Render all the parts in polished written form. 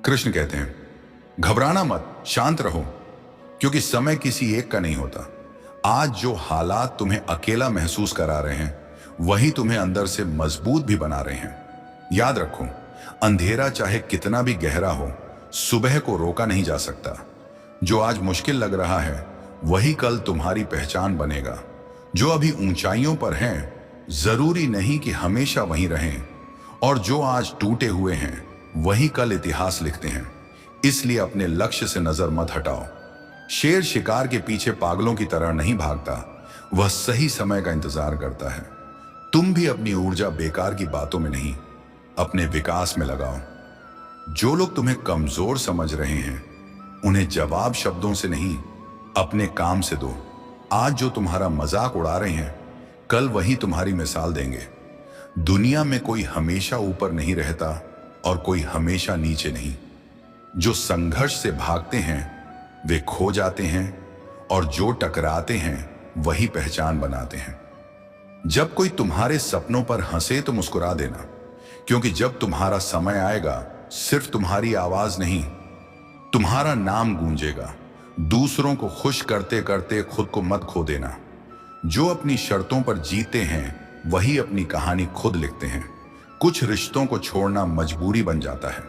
कृष्ण कहते हैं, घबराना मत, शांत रहो, क्योंकि समय किसी एक का नहीं होता। आज जो हालात तुम्हें अकेला महसूस करा रहे हैं, वही तुम्हें अंदर से मजबूत भी बना रहे हैं। याद रखो, अंधेरा चाहे कितना भी गहरा हो, सुबह को रोका नहीं जा सकता। जो आज मुश्किल लग रहा है, वही कल तुम्हारी पहचान बनेगा। जो अभी ऊंचाइयों पर हैं, जरूरी नहीं कि हमेशा वहीं रहें, और जो आज टूटे हुए हैं, वही कल इतिहास लिखते हैं। इसलिए अपने लक्ष्य से नजर मत हटाओ। शेर शिकार के पीछे पागलों की तरह नहीं भागता, वह सही समय का इंतजार करता है। तुम भी अपनी ऊर्जा बेकार की बातों में नहीं, अपने विकास में लगाओ। जो लोग तुम्हें कमजोर समझ रहे हैं, उन्हें जवाब शब्दों से नहीं, अपने काम से दो। आज जो तुम्हारा मजाक उड़ा रहे हैं, कल वही तुम्हारी मिसाल देंगे। दुनिया में कोई हमेशा ऊपर नहीं रहता और कोई हमेशा नीचे नहीं। जो संघर्ष से भागते हैं वे खो जाते हैं, और जो टकराते हैं वही पहचान बनाते हैं। जब कोई तुम्हारे सपनों पर हंसे तो मुस्कुरा देना, क्योंकि जब तुम्हारा समय आएगा, सिर्फ तुम्हारी आवाज नहीं, तुम्हारा नाम गूंजेगा। दूसरों को खुश करते करते खुद को मत खो देना। जो अपनी शर्तों पर जीते हैं, वही अपनी कहानी खुद लिखते हैं। कुछ रिश्तों को छोड़ना मजबूरी बन जाता है,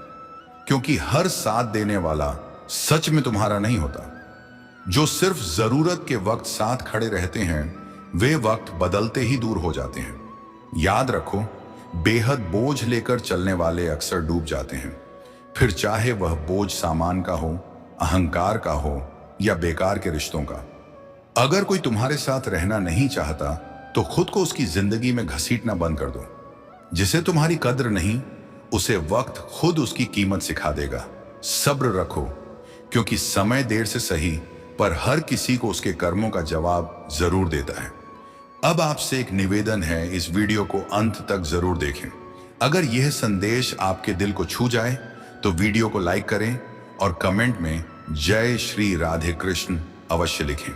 क्योंकि हर साथ देने वाला सच में तुम्हारा नहीं होता। जो सिर्फ जरूरत के वक्त साथ खड़े रहते हैं, वे वक्त बदलते ही दूर हो जाते हैं। याद रखो, बेहद बोझ लेकर चलने वाले अक्सर डूब जाते हैं, फिर चाहे वह बोझ सामान का हो, अहंकार का हो या बेकार के रिश्तों का। अगर कोई तुम्हारे साथ रहना नहीं चाहता, तो खुद को उसकी जिंदगी में घसीटना बंद कर दो। जिसे तुम्हारी कद्र नहीं, उसे वक्त खुद उसकी कीमत सिखा देगा। सब्र रखो, क्योंकि समय देर से सही, पर हर किसी को उसके कर्मों का जवाब जरूर देता है। अब आपसे एक निवेदन है, इस वीडियो को अंत तक जरूर देखें। अगर यह संदेश आपके दिल को छू जाए तो वीडियो को लाइक करें और कमेंट में जय श्री राधे कृष्ण अवश्य लिखें।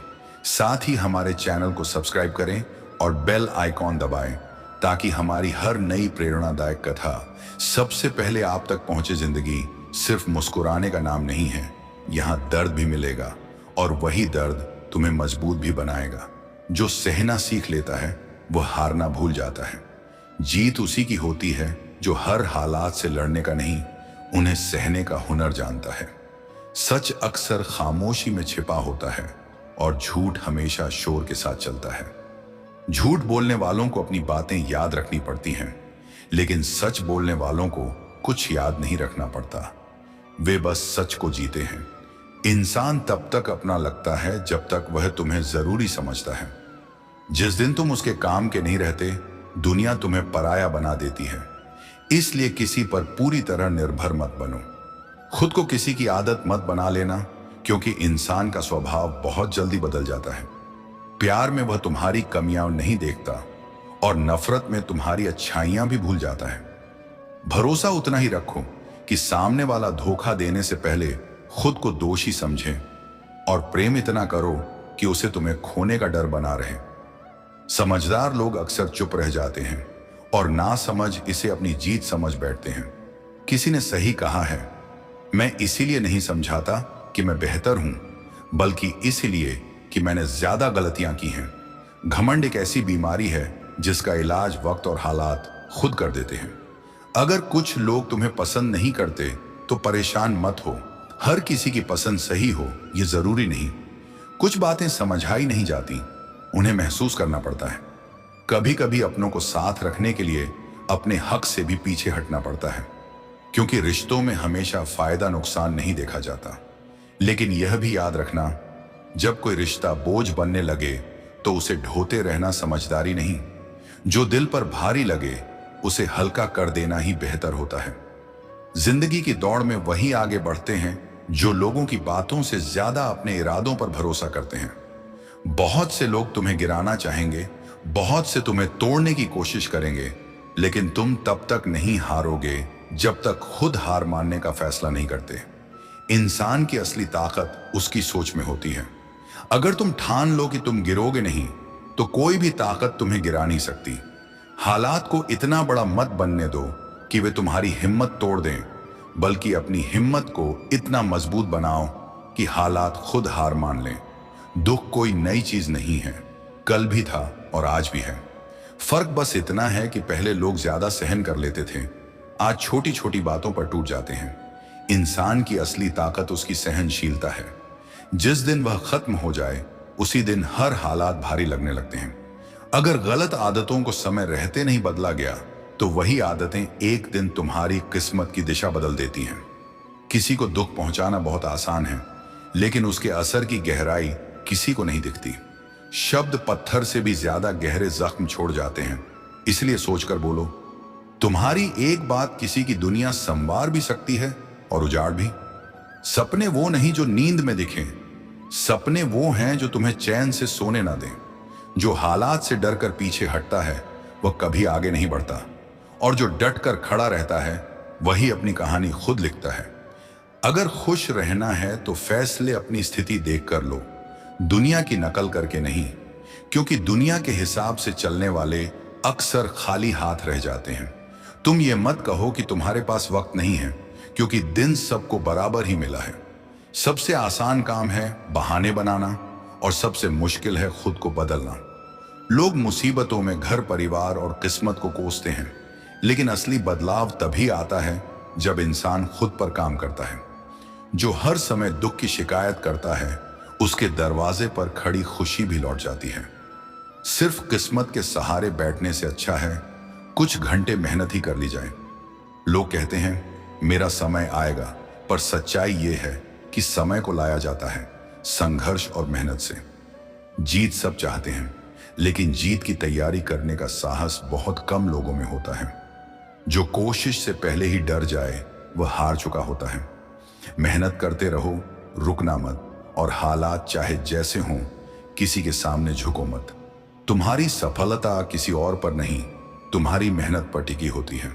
साथ ही हमारे चैनल को सब्सक्राइब करें और बेल आइकॉन दबाएं, ताकि हमारी हर नई प्रेरणादायक कथा सबसे पहले आप तक पहुंचे। जिंदगी सिर्फ मुस्कुराने का नाम नहीं है, यहाँ दर्द भी मिलेगा, और वही दर्द तुम्हें मजबूत भी बनाएगा। जो सहना सीख लेता है, वह हारना भूल जाता है। जीत उसी की होती है जो हर हालात से लड़ने का नहीं, उन्हें सहने का हुनर जानता है। सच अक्सर खामोशी में छिपा होता है, और झूठ हमेशा शोर के साथ चलता है। झूठ बोलने वालों को अपनी बातें याद रखनी पड़ती हैं, लेकिन सच बोलने वालों को कुछ याद नहीं रखना पड़ता। वे बस सच को जीते हैं। इंसान तब तक अपना लगता है जब तक वह तुम्हें जरूरी समझता है। जिस दिन तुम उसके काम के नहीं रहते, दुनिया तुम्हें पराया बना देती है। इसलिए किसी पर पूरी तरह निर्भर मत बनो। खुद को किसी की आदत मत बना लेना, क्योंकि इंसान का स्वभाव बहुत जल्दी बदल जाता है। प्यार में वह तुम्हारी कमियां नहीं देखता, और नफरत में तुम्हारी अच्छाइयां भी भूल जाता है। भरोसा उतना ही रखो कि सामने वाला धोखा देने से पहले खुद को दोषी समझे, और प्रेम इतना करो कि उसे तुम्हें खोने का डर बना रहे। समझदार लोग अक्सर चुप रह जाते हैं, और ना समझ इसे अपनी जीत समझ बैठते हैं। किसी ने सही कहा है, मैं इसीलिए नहीं समझाता कि मैं बेहतर हूं, बल्कि इसीलिए कि मैंने ज्यादा गलतियां की हैं। घमंड एक ऐसी बीमारी है जिसका इलाज वक्त और हालात खुद कर देते हैं। अगर कुछ लोग तुम्हें पसंद नहीं करते तो परेशान मत हो। हर किसी की पसंद सही हो ये जरूरी नहीं। कुछ बातें समझाई नहीं जाती, उन्हें महसूस करना पड़ता है। कभी कभी अपनों को साथ रखने के लिए अपने हक से भी पीछे हटना पड़ता है, क्योंकि रिश्तों में हमेशा फायदा नुकसान नहीं देखा जाता। लेकिन यह भी याद रखना, जब कोई रिश्ता बोझ बनने लगे तो उसे ढोते रहना समझदारी नहीं। जो दिल पर भारी लगे उसे हल्का कर देना ही बेहतर होता है। जिंदगी की दौड़ में वही आगे बढ़ते हैं जो लोगों की बातों से ज्यादा अपने इरादों पर भरोसा करते हैं। बहुत से लोग तुम्हें गिराना चाहेंगे, बहुत से तुम्हें तोड़ने की कोशिश करेंगे, लेकिन तुम तब तक नहीं हारोगे जब तक खुद हार मानने का फैसला नहीं करते। इंसान की असली ताकत उसकी सोच में होती है। अगर तुम ठान लो कि तुम गिरोगे नहीं, तो कोई भी ताकत तुम्हें गिरा नहीं सकती। हालात को इतना बड़ा मत बनने दो कि वे तुम्हारी हिम्मत तोड़ दें। बल्कि अपनी हिम्मत को इतना मजबूत बनाओ कि हालात खुद हार मान लें। दुख कोई नई चीज नहीं है, कल भी था और आज भी है। फर्क बस इतना है कि पहले लोग ज्यादा सहन कर लेते थे, आज छोटी छोटी बातों पर टूट जाते हैं। इंसान की असली ताकत उसकी सहनशीलता है। जिस दिन वह खत्म हो जाए उसी दिन हर हालात भारी लगने लगते हैं। अगर गलत आदतों को समय रहते नहीं बदला गया तो वही आदतें एक दिन तुम्हारी किस्मत की दिशा बदल देती हैं। किसी को दुख पहुंचाना बहुत आसान है, लेकिन उसके असर की गहराई किसी को नहीं दिखती। शब्द पत्थर से भी ज्यादा गहरे जख्म छोड़ जाते हैं, इसलिए सोचकर बोलो। तुम्हारी एक बात किसी की दुनिया संवार भी सकती है और उजाड़ भी। सपने वो नहीं जो नींद में दिखें, सपने वो हैं जो तुम्हें चैन से सोने ना दें। जो हालात से डर कर पीछे हटता है वह कभी आगे नहीं बढ़ता, और जो डट कर खड़ा रहता है वही अपनी कहानी खुद लिखता है। अगर खुश रहना है तो फैसले अपनी स्थिति देख कर लो, दुनिया की नकल करके नहीं, क्योंकि दुनिया के हिसाब से चलने वाले अक्सर खाली हाथ रह जाते हैं। तुम ये मत कहो कि तुम्हारे पास वक्त नहीं है, क्योंकि दिन सबको बराबर ही मिला है। सबसे आसान काम है बहाने बनाना और सबसे मुश्किल है खुद को बदलना। लोग मुसीबतों में घर, परिवार और किस्मत को कोसते हैं, लेकिन असली बदलाव तभी आता है जब इंसान खुद पर काम करता है। जो हर समय दुख की शिकायत करता है उसके दरवाजे पर खड़ी खुशी भी लौट जाती है। सिर्फ किस्मत के सहारे बैठने से अच्छा है कुछ घंटे मेहनत ही कर ली जाए। लोग कहते हैं मेरा समय आएगा, पर सच्चाई यह है कि समय को लाया जाता है संघर्ष और मेहनत से। जीत सब चाहते हैं, लेकिन जीत की तैयारी करने का साहस बहुत कम लोगों में होता है। जो कोशिश से पहले ही डर जाए वह हार चुका होता है। मेहनत करते रहो, रुकना मत, और हालात चाहे जैसे हों किसी के सामने झुको मत। तुम्हारी सफलता किसी और पर नहीं, तुम्हारी मेहनत पर टिकी होती है।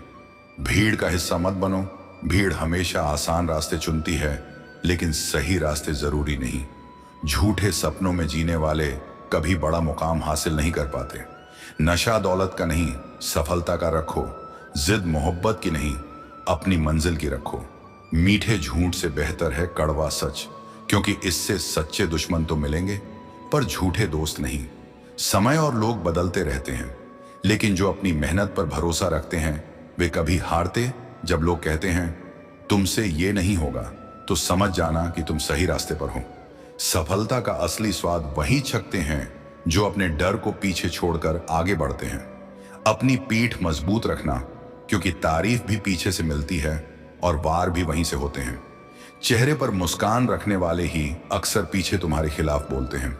भीड़ का हिस्सा मत बनो। भीड़ हमेशा आसान रास्ते चुनती है, लेकिन सही रास्ते जरूरी नहीं। झूठे सपनों में जीने वाले कभी बड़ा मुकाम हासिल नहीं कर पाते। नशा दौलत का नहीं, सफलता का रखो। जिद मोहब्बत की नहीं, अपनी मंजिल की रखो। मीठे झूठ से बेहतर है कड़वा सच, क्योंकि इससे सच्चे दुश्मन तो मिलेंगे पर झूठे दोस्त नहीं। समय और लोग बदलते रहते हैं, लेकिन जो अपनी मेहनत पर भरोसा रखते हैं वे कभी हारते। जब लोग कहते हैं तुमसे ये नहीं होगा, तो समझ जाना कि तुम सही रास्ते पर हो। सफलता का असली स्वाद वही चखते हैं जो अपने डर को पीछे छोड़कर आगे बढ़ते हैं। अपनी पीठ मजबूत रखना, क्योंकि तारीफ भी पीछे से मिलती है और वार भी वहीं से होते हैं। चेहरे पर मुस्कान रखने वाले ही अक्सर पीछे तुम्हारे खिलाफ बोलते हैं।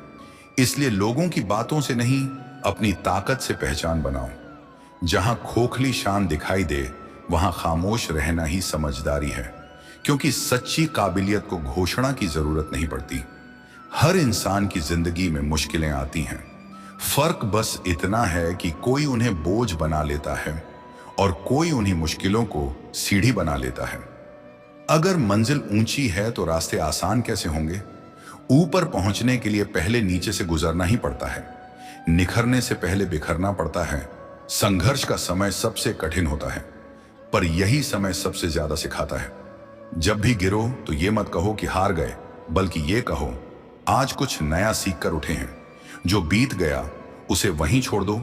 इसलिए लोगों की बातों से नहीं, अपनी ताकत से पहचान बनाओ। जहां खोखली शान दिखाई दे वहां खामोश रहना ही समझदारी है, क्योंकि सच्ची काबिलियत को घोषणा की जरूरत नहीं पड़ती। हर इंसान की जिंदगी में मुश्किलें आती हैं, फर्क बस इतना है कि कोई उन्हें बोझ बना लेता है और कोई उन्हीं मुश्किलों को सीढ़ी बना लेता है। अगर मंजिल ऊंची है तो रास्ते आसान कैसे होंगे? ऊपर पहुंचने के लिए पहले नीचे से गुजरना ही पड़ता है। निखरने से पहले बिखरना पड़ता है। संघर्ष का समय सबसे कठिन होता है, पर यही समय सबसे ज्यादा सिखाता है। जब भी गिरो तो ये मत कहो कि हार गए, बल्कि ये कहो आज कुछ नया सीख कर उठे हैं। जो बीत गया उसे वहीं छोड़ दो,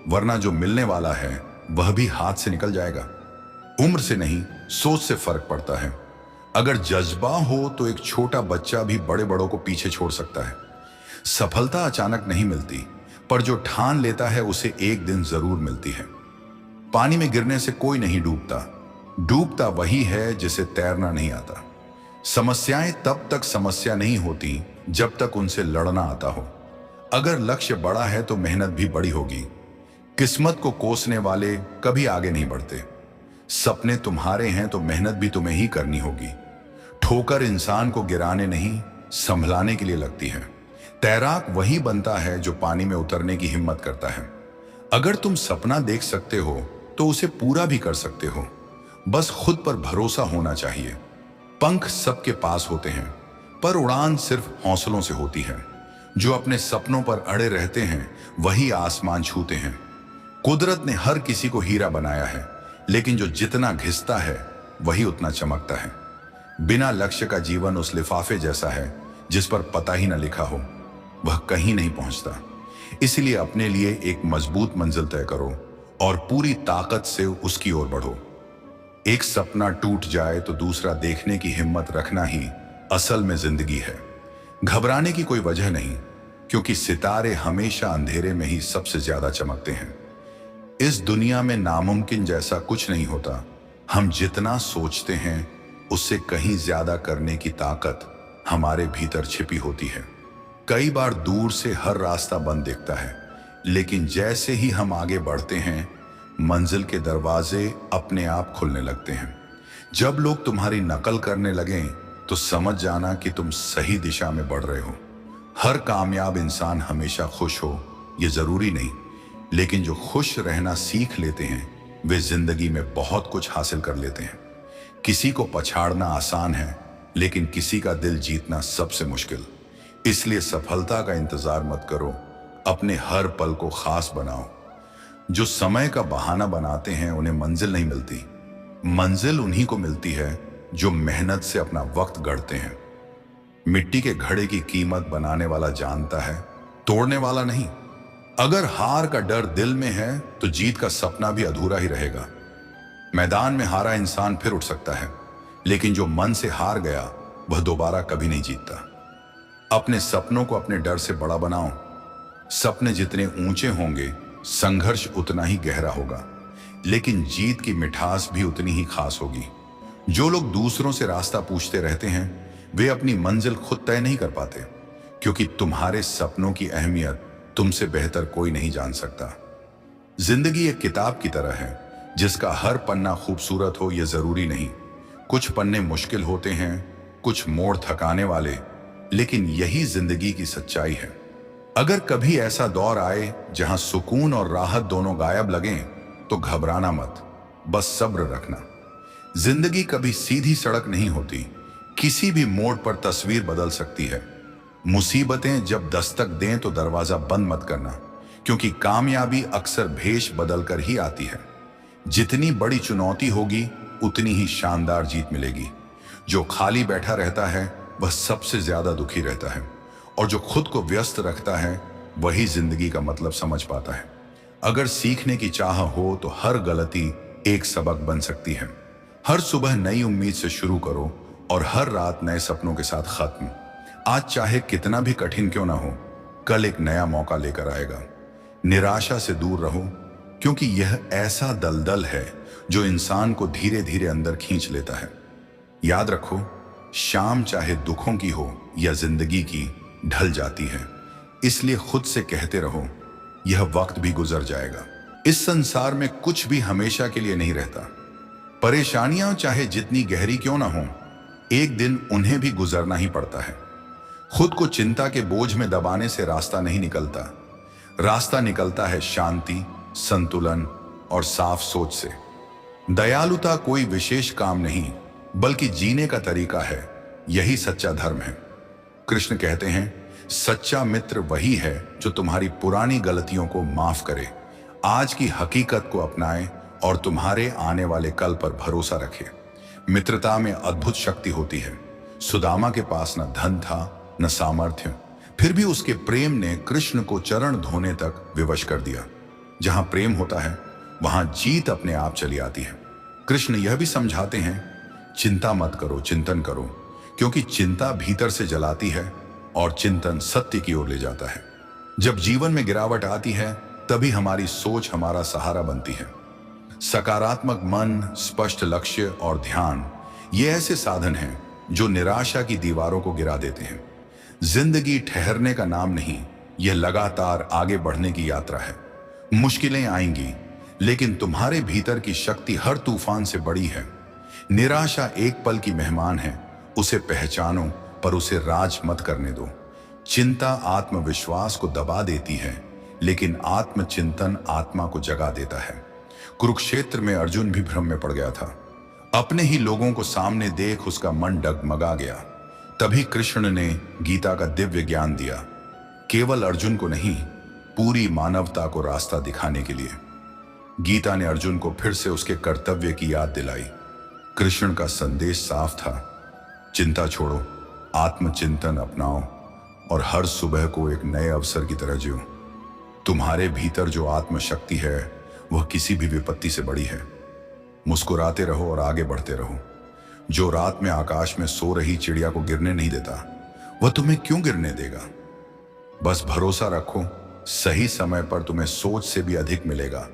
वरना जो मिलने वाला है वह भी हाथ से निकल जाएगा। उम्र से नहीं, सोच से फर्क पड़ता है। अगर जज्बा हो तो एक छोटा बच्चा भी बड़े बड़ों को पीछे छोड़ सकता है। सफलता अचानक नहीं मिलती, पर जो ठान लेता है उसे एक दिन जरूर मिलती है। पानी में गिरने से कोई नहीं डूबता, डूबता वही है जिसे तैरना नहीं आता। समस्याएं तब तक समस्या नहीं होती जब तक उनसे लड़ना आता हो। अगर लक्ष्य बड़ा है तो मेहनत भी बड़ी होगी। किस्मत को कोसने वाले कभी आगे नहीं बढ़ते। सपने तुम्हारे हैं तो मेहनत भी तुम्हें ही करनी होगी। ठोकर इंसान को गिराने नहीं, संभलाने के लिए लगती है। तैराक वही बनता है जो पानी में उतरने की हिम्मत करता है। अगर तुम सपना देख सकते हो तो उसे पूरा भी कर सकते हो, बस खुद पर भरोसा होना चाहिए। पंख सबके पास होते हैं, पर उड़ान सिर्फ हौसलों से होती है। जो अपने सपनों पर अड़े रहते हैं वही आसमान छूते हैं। कुदरत ने हर किसी को हीरा बनाया है, लेकिन जो जितना घिसता है वही उतना चमकता है। बिना लक्ष्य का जीवन उस लिफाफे जैसा है जिस पर पता ही न लिखा हो, वह कहीं नहीं पहुंचता। इसलिए अपने लिए एक मजबूत मंजिल तय करो और पूरी ताकत से उसकी ओर बढ़ो। एक सपना टूट जाए तो दूसरा देखने की हिम्मत रखना ही असल में जिंदगी है। घबराने की कोई वजह नहीं, क्योंकि सितारे हमेशा अंधेरे में ही सबसे ज्यादा चमकते हैं। इस दुनिया में नामुमकिन जैसा कुछ नहीं होता। हम जितना सोचते हैं उससे कहीं ज्यादा करने की ताकत हमारे भीतर छिपी होती है। कई बार दूर से हर रास्ता बंद दिखता है, लेकिन जैसे ही हम आगे बढ़ते हैं मंजिल के दरवाजे अपने आप खुलने लगते हैं। जब लोग तुम्हारी नकल करने लगें तो समझ जाना कि तुम सही दिशा में बढ़ रहे हो। हर कामयाब इंसान हमेशा खुश हो ये जरूरी नहीं, लेकिन जो खुश रहना सीख लेते हैं वे जिंदगी में बहुत कुछ हासिल कर लेते हैं। किसी को पछाड़ना आसान है, लेकिन किसी का दिल जीतना सबसे मुश्किल। इसलिए सफलता का इंतजार मत करो, अपने हर पल को खास बनाओ। जो समय का बहाना बनाते हैं उन्हें मंजिल नहीं मिलती। मंजिल उन्हीं को मिलती है जो मेहनत से अपना वक्त गढ़ते हैं। मिट्टी के घड़े की कीमत बनाने वाला जानता है, तोड़ने वाला नहीं। अगर हार का डर दिल में है तो जीत का सपना भी अधूरा ही रहेगा। मैदान में हारा इंसान फिर उठ सकता है, लेकिन जो मन से हार गया वह दोबारा कभी नहीं जीतता। अपने सपनों को अपने डर से बड़ा बनाओ। सपने जितने ऊंचे होंगे संघर्ष उतना ही गहरा होगा, लेकिन जीत की मिठास भी उतनी ही खास होगी। जो लोग दूसरों से रास्ता पूछते रहते हैं वे अपनी मंजिल खुद तय नहीं कर पाते, क्योंकि तुम्हारे सपनों की अहमियत तुमसे बेहतर कोई नहीं जान सकता। जिंदगी एक किताब की तरह है जिसका हर पन्ना खूबसूरत हो यह जरूरी नहीं। कुछ पन्ने मुश्किल होते हैं, कुछ मोड़ थकाने वाले, लेकिन यही जिंदगी की सच्चाई है। अगर कभी ऐसा दौर आए जहां सुकून और राहत दोनों गायब लगें तो घबराना मत, बस सब्र रखना। जिंदगी कभी सीधी सड़क नहीं होती, किसी भी मोड़ पर तस्वीर बदल सकती है। मुसीबतें जब दस्तक दें तो दरवाजा बंद मत करना, क्योंकि कामयाबी अक्सर भेष बदलकर ही आती है। जितनी बड़ी चुनौती होगी उतनी ही शानदार जीत मिलेगी। जो खाली बैठा रहता है वह सबसे ज्यादा दुखी रहता है, और जो खुद को व्यस्त रखता है वही जिंदगी का मतलब समझ पाता है। अगर सीखने की चाह हो तो हर गलती एक सबक बन सकती है। हर सुबह नई उम्मीद से शुरू करो और हर रात नए सपनों के साथ खत्म। आज चाहे कितना भी कठिन क्यों ना हो, कल एक नया मौका लेकर आएगा। निराशा से दूर रहो, क्योंकि यह ऐसा दलदल है जो इंसान को धीरे धीरे अंदर खींच लेता है। याद रखो, शाम चाहे दुखों की हो या जिंदगी की, ढल जाती है। इसलिए खुद से कहते रहो, यह वक्त भी गुजर जाएगा। इस संसार में कुछ भी हमेशा के लिए नहीं रहता। परेशानियां चाहे जितनी गहरी क्यों ना हो, एक दिन उन्हें भी गुजरना ही पड़ता है। खुद को चिंता के बोझ में दबाने से रास्ता नहीं निकलता। रास्ता निकलता है शांति, संतुलन और साफ सोच से। दयालुता कोई विशेष काम नहीं, बल्कि जीने का तरीका है। यही सच्चा धर्म है। कृष्ण कहते हैं, सच्चा मित्र वही है जो तुम्हारी पुरानी गलतियों को माफ करे, आज की हकीकत को अपनाए और तुम्हारे आने वाले कल पर भरोसा रखे। मित्रता में अद्भुत शक्ति होती है। सुदामा के पास न धन था न सामर्थ्य, फिर भी उसके प्रेम ने कृष्ण को चरण धोने तक विवश कर दिया। जहां प्रेम होता है वहां जीत अपने आप चली आती है। कृष्ण यह भी समझाते हैं, चिंता मत करो, चिंतन करो, क्योंकि चिंता भीतर से जलाती है और चिंतन सत्य की ओर ले जाता है। जब जीवन में गिरावट आती है तभी हमारी सोच हमारा सहारा बनती है। सकारात्मक मन, स्पष्ट लक्ष्य और ध्यान ये ऐसे साधन हैं जो निराशा की दीवारों को गिरा देते हैं। जिंदगी ठहरने का नाम नहीं, यह लगातार आगे बढ़ने की यात्रा है। मुश्किलें आएंगी, लेकिन तुम्हारे भीतर की शक्ति हर तूफान से बड़ी है। निराशा एक पल की मेहमान है, उसे पहचानो पर उसे राज मत करने दो। चिंता आत्मविश्वास को दबा देती है, लेकिन आत्मचिंतन आत्मा को जगा देता है। कुरुक्षेत्र में अर्जुन भी भ्रम में पड़ गया था। अपने ही लोगों को सामने देख उसका मन डगमगा गया। तभी कृष्ण ने गीता का दिव्य ज्ञान दिया, केवल अर्जुन को नहीं, पूरी मानवता को रास्ता दिखाने के लिए। गीता ने अर्जुन को फिर से उसके कर्तव्य की याद दिलाई। कृष्ण का संदेश साफ था, चिंता छोड़ो, आत्मचिंतन अपनाओ और हर सुबह को एक नए अवसर की तरह जियो। तुम्हारे भीतर जो आत्मशक्ति है वह किसी भी विपत्ति से बड़ी है। मुस्कुराते रहो और आगे बढ़ते रहो। जो रात में आकाश में सो रही चिड़िया को गिरने नहीं देता, वह तुम्हें क्यों गिरने देगा? बस भरोसा रखो, सही समय पर तुम्हें सोच से भी अधिक मिलेगा।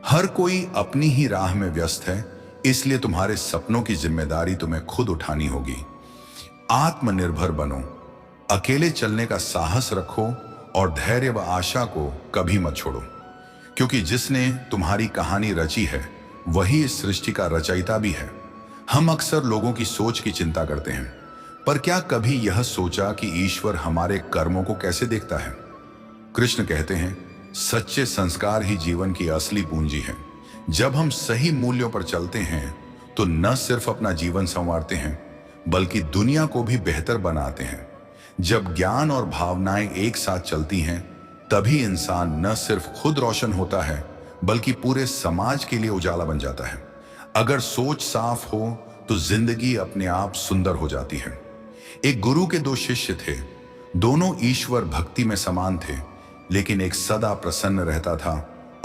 हर कोई अपनी ही राह में व्यस्त है, इसलिए तुम्हारे सपनों की जिम्मेदारी तुम्हें खुद उठानी होगी। आत्मनिर्भर बनो, अकेले चलने का साहस रखो और धैर्य व आशा को कभी मत छोड़ो, क्योंकि जिसने तुम्हारी कहानी रची है वही इस सृष्टि का रचयिता भी है। हम अक्सर लोगों की सोच की चिंता करते हैं, पर क्या कभी यह सोचा कि ईश्वर हमारे कर्मों को कैसे देखता है? कृष्ण कहते हैं, सच्चे संस्कार ही जीवन की असली पूंजी है। जब हम सही मूल्यों पर चलते हैं तो न सिर्फ अपना जीवन संवारते हैं, बल्कि दुनिया को भी बेहतर बनाते हैं। जब ज्ञान और भावनाएं एक साथ चलती हैं, तभी इंसान न सिर्फ खुद रोशन होता है, बल्कि पूरे समाज के लिए उजाला बन जाता है। अगर सोच साफ हो तो जिंदगी अपने आप सुंदर हो जाती है। एक गुरु के दो शिष्य थे, दोनों ईश्वर भक्ति में समान थे, लेकिन एक सदा प्रसन्न रहता था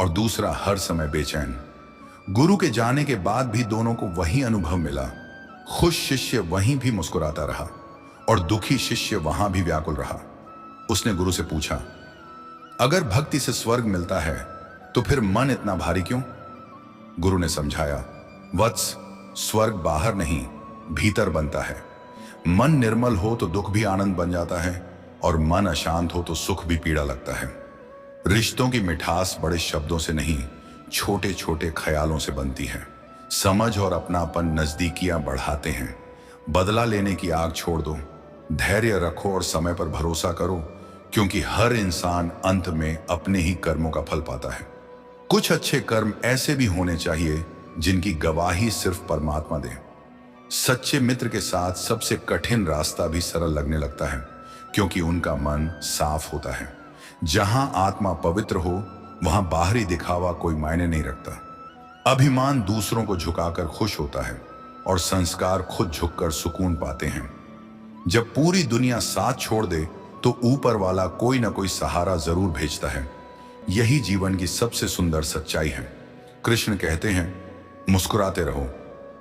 और दूसरा हर समय बेचैन। गुरु के जाने के बाद भी दोनों को वही अनुभव मिला। खुश शिष्य वहीं भी मुस्कुराता रहा और दुखी शिष्य वहां भी व्याकुल रहा। उसने गुरु से पूछा, अगर भक्ति से स्वर्ग मिलता है तो फिर मन इतना भारी क्यों? गुरु ने समझाया, वत्स, स्वर्ग बाहर नहीं भीतर बनता है। मन निर्मल हो तो दुख भी आनंद बन जाता है और मन अशांत हो तो सुख भी पीड़ा लगता है। रिश्तों की मिठास बड़े शब्दों से नहीं, छोटे छोटे ख्यालों से बनती है। समझ और अपनापन नजदीकियां बढ़ाते हैं। बदला लेने की आग छोड़ दो, धैर्य रखो और समय पर भरोसा करो, क्योंकि हर इंसान अंत में अपने ही कर्मों का फल पाता है। कुछ अच्छे कर्म ऐसे भी होने चाहिए जिनकी गवाही सिर्फ परमात्मा दे। सच्चे मित्र के साथ सबसे कठिन रास्ता भी सरल लगने लगता है, क्योंकि उनका मन साफ होता है। जहां आत्मा पवित्र हो वहां बाहरी दिखावा कोई मायने नहीं रखता। अभिमान दूसरों को झुकाकर खुश होता है और संस्कार खुद झुककर सुकून पाते हैं। जब पूरी दुनिया साथ छोड़ दे तो ऊपर वाला कोई ना कोई सहारा जरूर भेजता है। यही जीवन की सबसे सुंदर सच्चाई है। कृष्ण कहते हैं, मुस्कुराते रहो,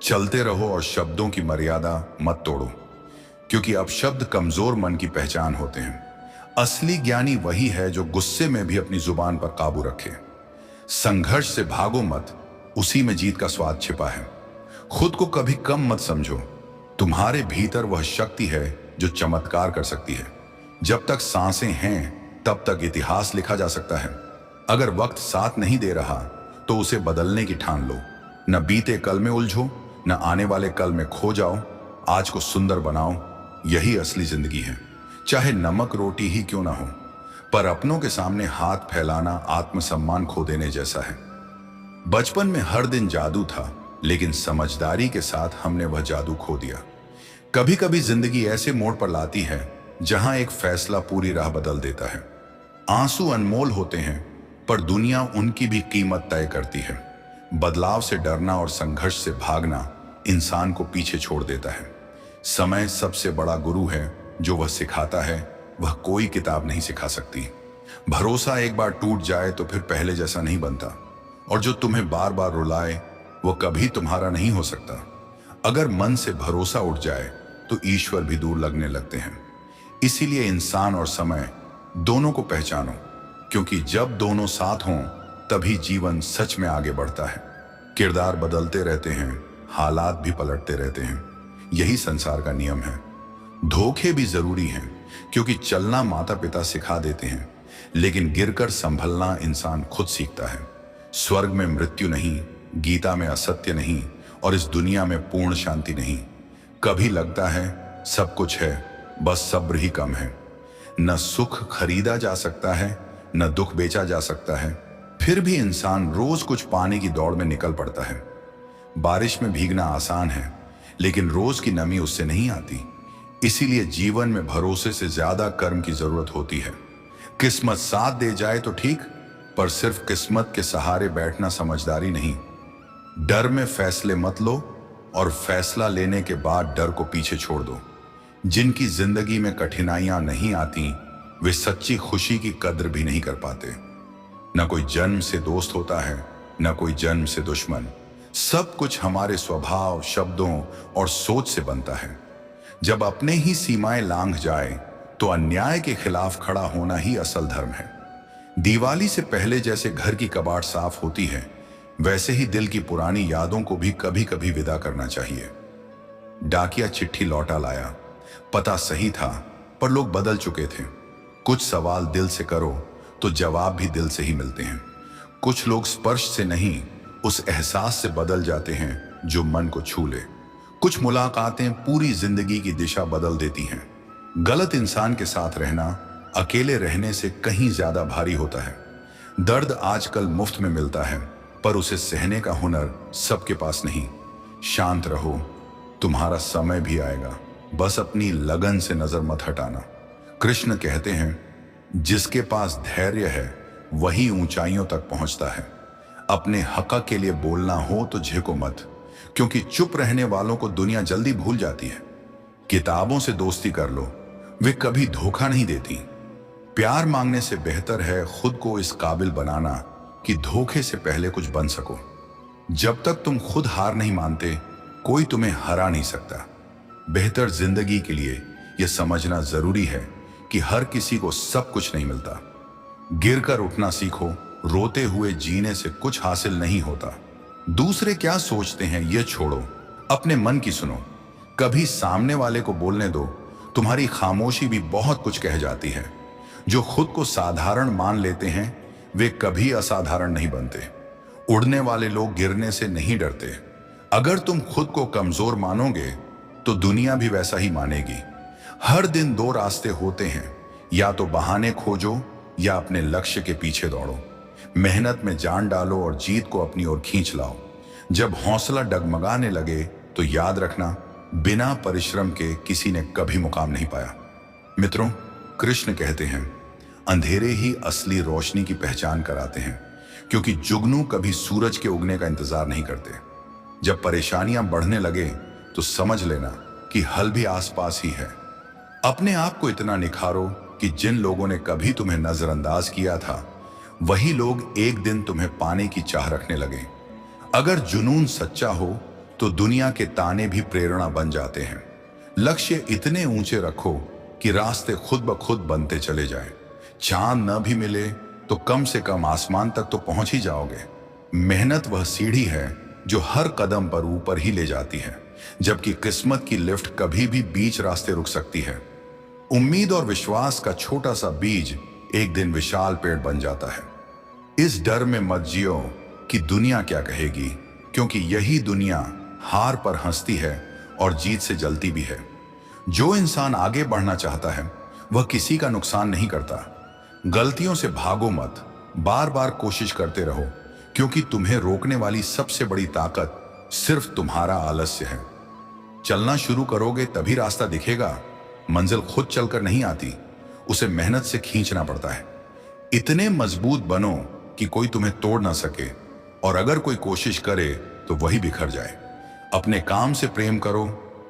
चलते रहो और शब्दों की मर्यादा मत तोड़ो, क्योंकि अब शब्द कमजोर मन की पहचान होते हैं। असली ज्ञानी वही है जो गुस्से में भी अपनी जुबान पर काबू रखे। संघर्ष से भागो मत, उसी में जीत का स्वाद छिपा है। खुद को कभी कम मत समझो, तुम्हारे भीतर वह शक्ति है जो चमत्कार कर सकती है। जब तक सांसें हैं तब तक इतिहास लिखा जा सकता है। अगर वक्त साथ नहीं दे रहा तो उसे बदलने की ठान लो। न बीते कल में उलझो, न आने वाले कल में खो जाओ। आज को सुंदर बनाओ, यही असली जिंदगी है। चाहे नमक रोटी ही क्यों ना हो, पर अपनों के सामने हाथ फैलाना आत्मसम्मान खो देने जैसा है। बचपन में हर दिन जादू था, लेकिन समझदारी के साथ हमने वह जादू खो दिया। कभी कभी जिंदगी ऐसे मोड़ पर लाती है जहां एक फैसला पूरी राह बदल देता है। आंसू अनमोल होते हैं, पर दुनिया उनकी भी कीमत तय करती है। बदलाव से डरना और संघर्ष से भागना इंसान को पीछे छोड़ देता है। समय सबसे बड़ा गुरु है, जो वह सिखाता है वह कोई किताब नहीं सिखा सकती। भरोसा एक बार टूट जाए तो फिर पहले जैसा नहीं बनता, और जो तुम्हें बार बार रुलाए वो कभी तुम्हारा नहीं हो सकता। अगर मन से भरोसा उठ जाए तो ईश्वर भी दूर लगने लगते हैं। इसीलिए इंसान और समय दोनों को पहचानो, क्योंकि जब दोनों साथ हों तभी जीवन सच में आगे बढ़ता है। किरदार बदलते रहते हैं, हालात भी पलटते रहते हैं, यही संसार का नियम है। धोखे भी जरूरी हैं, क्योंकि चलना माता पिता सिखा देते हैं, लेकिन गिरकर संभलना इंसान खुद सीखता है। स्वर्ग में मृत्यु नहीं, गीता में असत्य नहीं, और इस दुनिया में पूर्ण शांति नहीं। कभी लगता है सब कुछ है, बस सब्र ही कम है। न सुख खरीदा जा सकता है, न दुख बेचा जा सकता है, फिर भी इंसान रोज कुछ पाने की दौड़ में निकल पड़ता है। बारिश में भीगना आसान है, लेकिन रोज की नमी उससे नहीं आती। इसीलिए जीवन में भरोसे से ज्यादा कर्म की जरूरत होती है। किस्मत साथ दे जाए तो ठीक, पर सिर्फ किस्मत के सहारे बैठना समझदारी नहीं। डर में फैसले मत लो, और फैसला लेने के बाद डर को पीछे छोड़ दो। जिनकी जिंदगी में कठिनाइयां नहीं आती, वे सच्ची खुशी की कद्र भी नहीं कर पाते। न कोई जन्म से दोस्त होता है, न कोई जन्म से दुश्मन। सब कुछ हमारे स्वभाव, शब्दों और सोच से बनता है। जब अपने ही सीमाएं लांघ जाए तो अन्याय के खिलाफ खड़ा होना ही असल धर्म है। दिवाली से पहले जैसे घर की कबाड़ साफ होती है, वैसे ही दिल की पुरानी यादों को भी कभी कभी विदा करना चाहिए। डाकिया चिट्ठी लौटा लाया। पता सही था, पर लोग बदल चुके थे। कुछ सवाल दिल से करो तो जवाब भी दिल से ही मिलते हैं। कुछ लोग स्पर्श से नहीं, उस एहसास से बदल जाते हैं जो मन को छू ले। कुछ मुलाकातें पूरी जिंदगी की दिशा बदल देती हैं। गलत इंसान के साथ रहना अकेले रहने से कहीं ज्यादा भारी होता है। दर्द आजकल मुफ्त में मिलता है, पर उसे सहने का हुनर सबके पास नहीं। शांत रहो, तुम्हारा समय भी आएगा। बस अपनी लगन से नजर मत हटाना। कृष्ण कहते हैं, जिसके पास धैर्य है वही ऊंचाइयों तक पहुंचता है। अपने हक के लिए बोलना हो तो झेको मत, क्योंकि चुप रहने वालों को दुनिया जल्दी भूल जाती है। किताबों से दोस्ती कर लो, वे कभी धोखा नहीं देती। प्यार मांगने से बेहतर है खुद को इस काबिल बनाना कि धोखे से पहले कुछ बन सको। जब तक तुम खुद हार नहीं मानते, कोई तुम्हें हरा नहीं सकता। बेहतर जिंदगी के लिए यह समझना जरूरी है कि हर किसी को सब कुछ नहीं मिलता। गिरकर उठना सीखो, रोते हुए जीने से कुछ हासिल नहीं होता। दूसरे क्या सोचते हैं ये छोड़ो, अपने मन की सुनो। कभी सामने वाले को बोलने दो, तुम्हारी खामोशी भी बहुत कुछ कह जाती है। जो खुद को साधारण मान लेते हैं, वे कभी असाधारण नहीं बनते। उड़ने वाले लोग गिरने से नहीं डरते। अगर तुम खुद को कमजोर मानोगे तो दुनिया भी वैसा ही मानेगी। हर दिन दो रास्ते होते हैं, या तो बहाने खोजो या अपने लक्ष्य के पीछे दौड़ो। मेहनत में जान डालो और जीत को अपनी ओर खींच लाओ। जब हौसला डगमगाने लगे तो याद रखना, बिना परिश्रम के किसी ने कभी मुकाम नहीं पाया। मित्रों, कृष्ण कहते हैं, अंधेरे ही असली रोशनी की पहचान कराते हैं, क्योंकि जुगनू कभी सूरज के उगने का इंतजार नहीं करते। जब परेशानियां बढ़ने लगे तो समझ लेना कि हल भी आसपास ही है। अपने आप को इतना निखारो कि जिन लोगों ने कभी तुम्हें नजरअंदाज किया था, वही लोग एक दिन तुम्हें पाने की चाह रखने लगे। अगर जुनून सच्चा हो तो दुनिया के ताने भी प्रेरणा बन जाते हैं। लक्ष्य इतने ऊंचे रखो कि रास्ते खुद ब खुद बनते चले जाएं। चांद न भी मिले तो कम से कम आसमान तक तो पहुंच ही जाओगे। मेहनत वह सीढ़ी है जो हर कदम पर ऊपर ही ले जाती है, जबकि किस्मत की लिफ्ट कभी भी बीच रास्ते रुक सकती है। उम्मीद और विश्वास का छोटा सा बीज एक दिन विशाल पेड़ बन जाता है। इस डर में मत जियो कि दुनिया क्या कहेगी, क्योंकि यही दुनिया हार पर हंसती है और जीत से जलती भी है। जो इंसान आगे बढ़ना चाहता है वह किसी का नुकसान नहीं करता। गलतियों से भागो मत, बार बार कोशिश करते रहो, क्योंकि तुम्हें रोकने वाली सबसे बड़ी ताकत सिर्फ तुम्हारा आलस्य है। चलना शुरू करोगे तभी रास्ता दिखेगा। मंजिल खुद चलकर नहीं आती, उसे मेहनत से खींचना पड़ता है। इतने मजबूत बनो कि कोई तुम्हें तोड़ ना सके, और अगर कोई कोशिश करे तो वही बिखर जाए। अपने काम से प्रेम करो,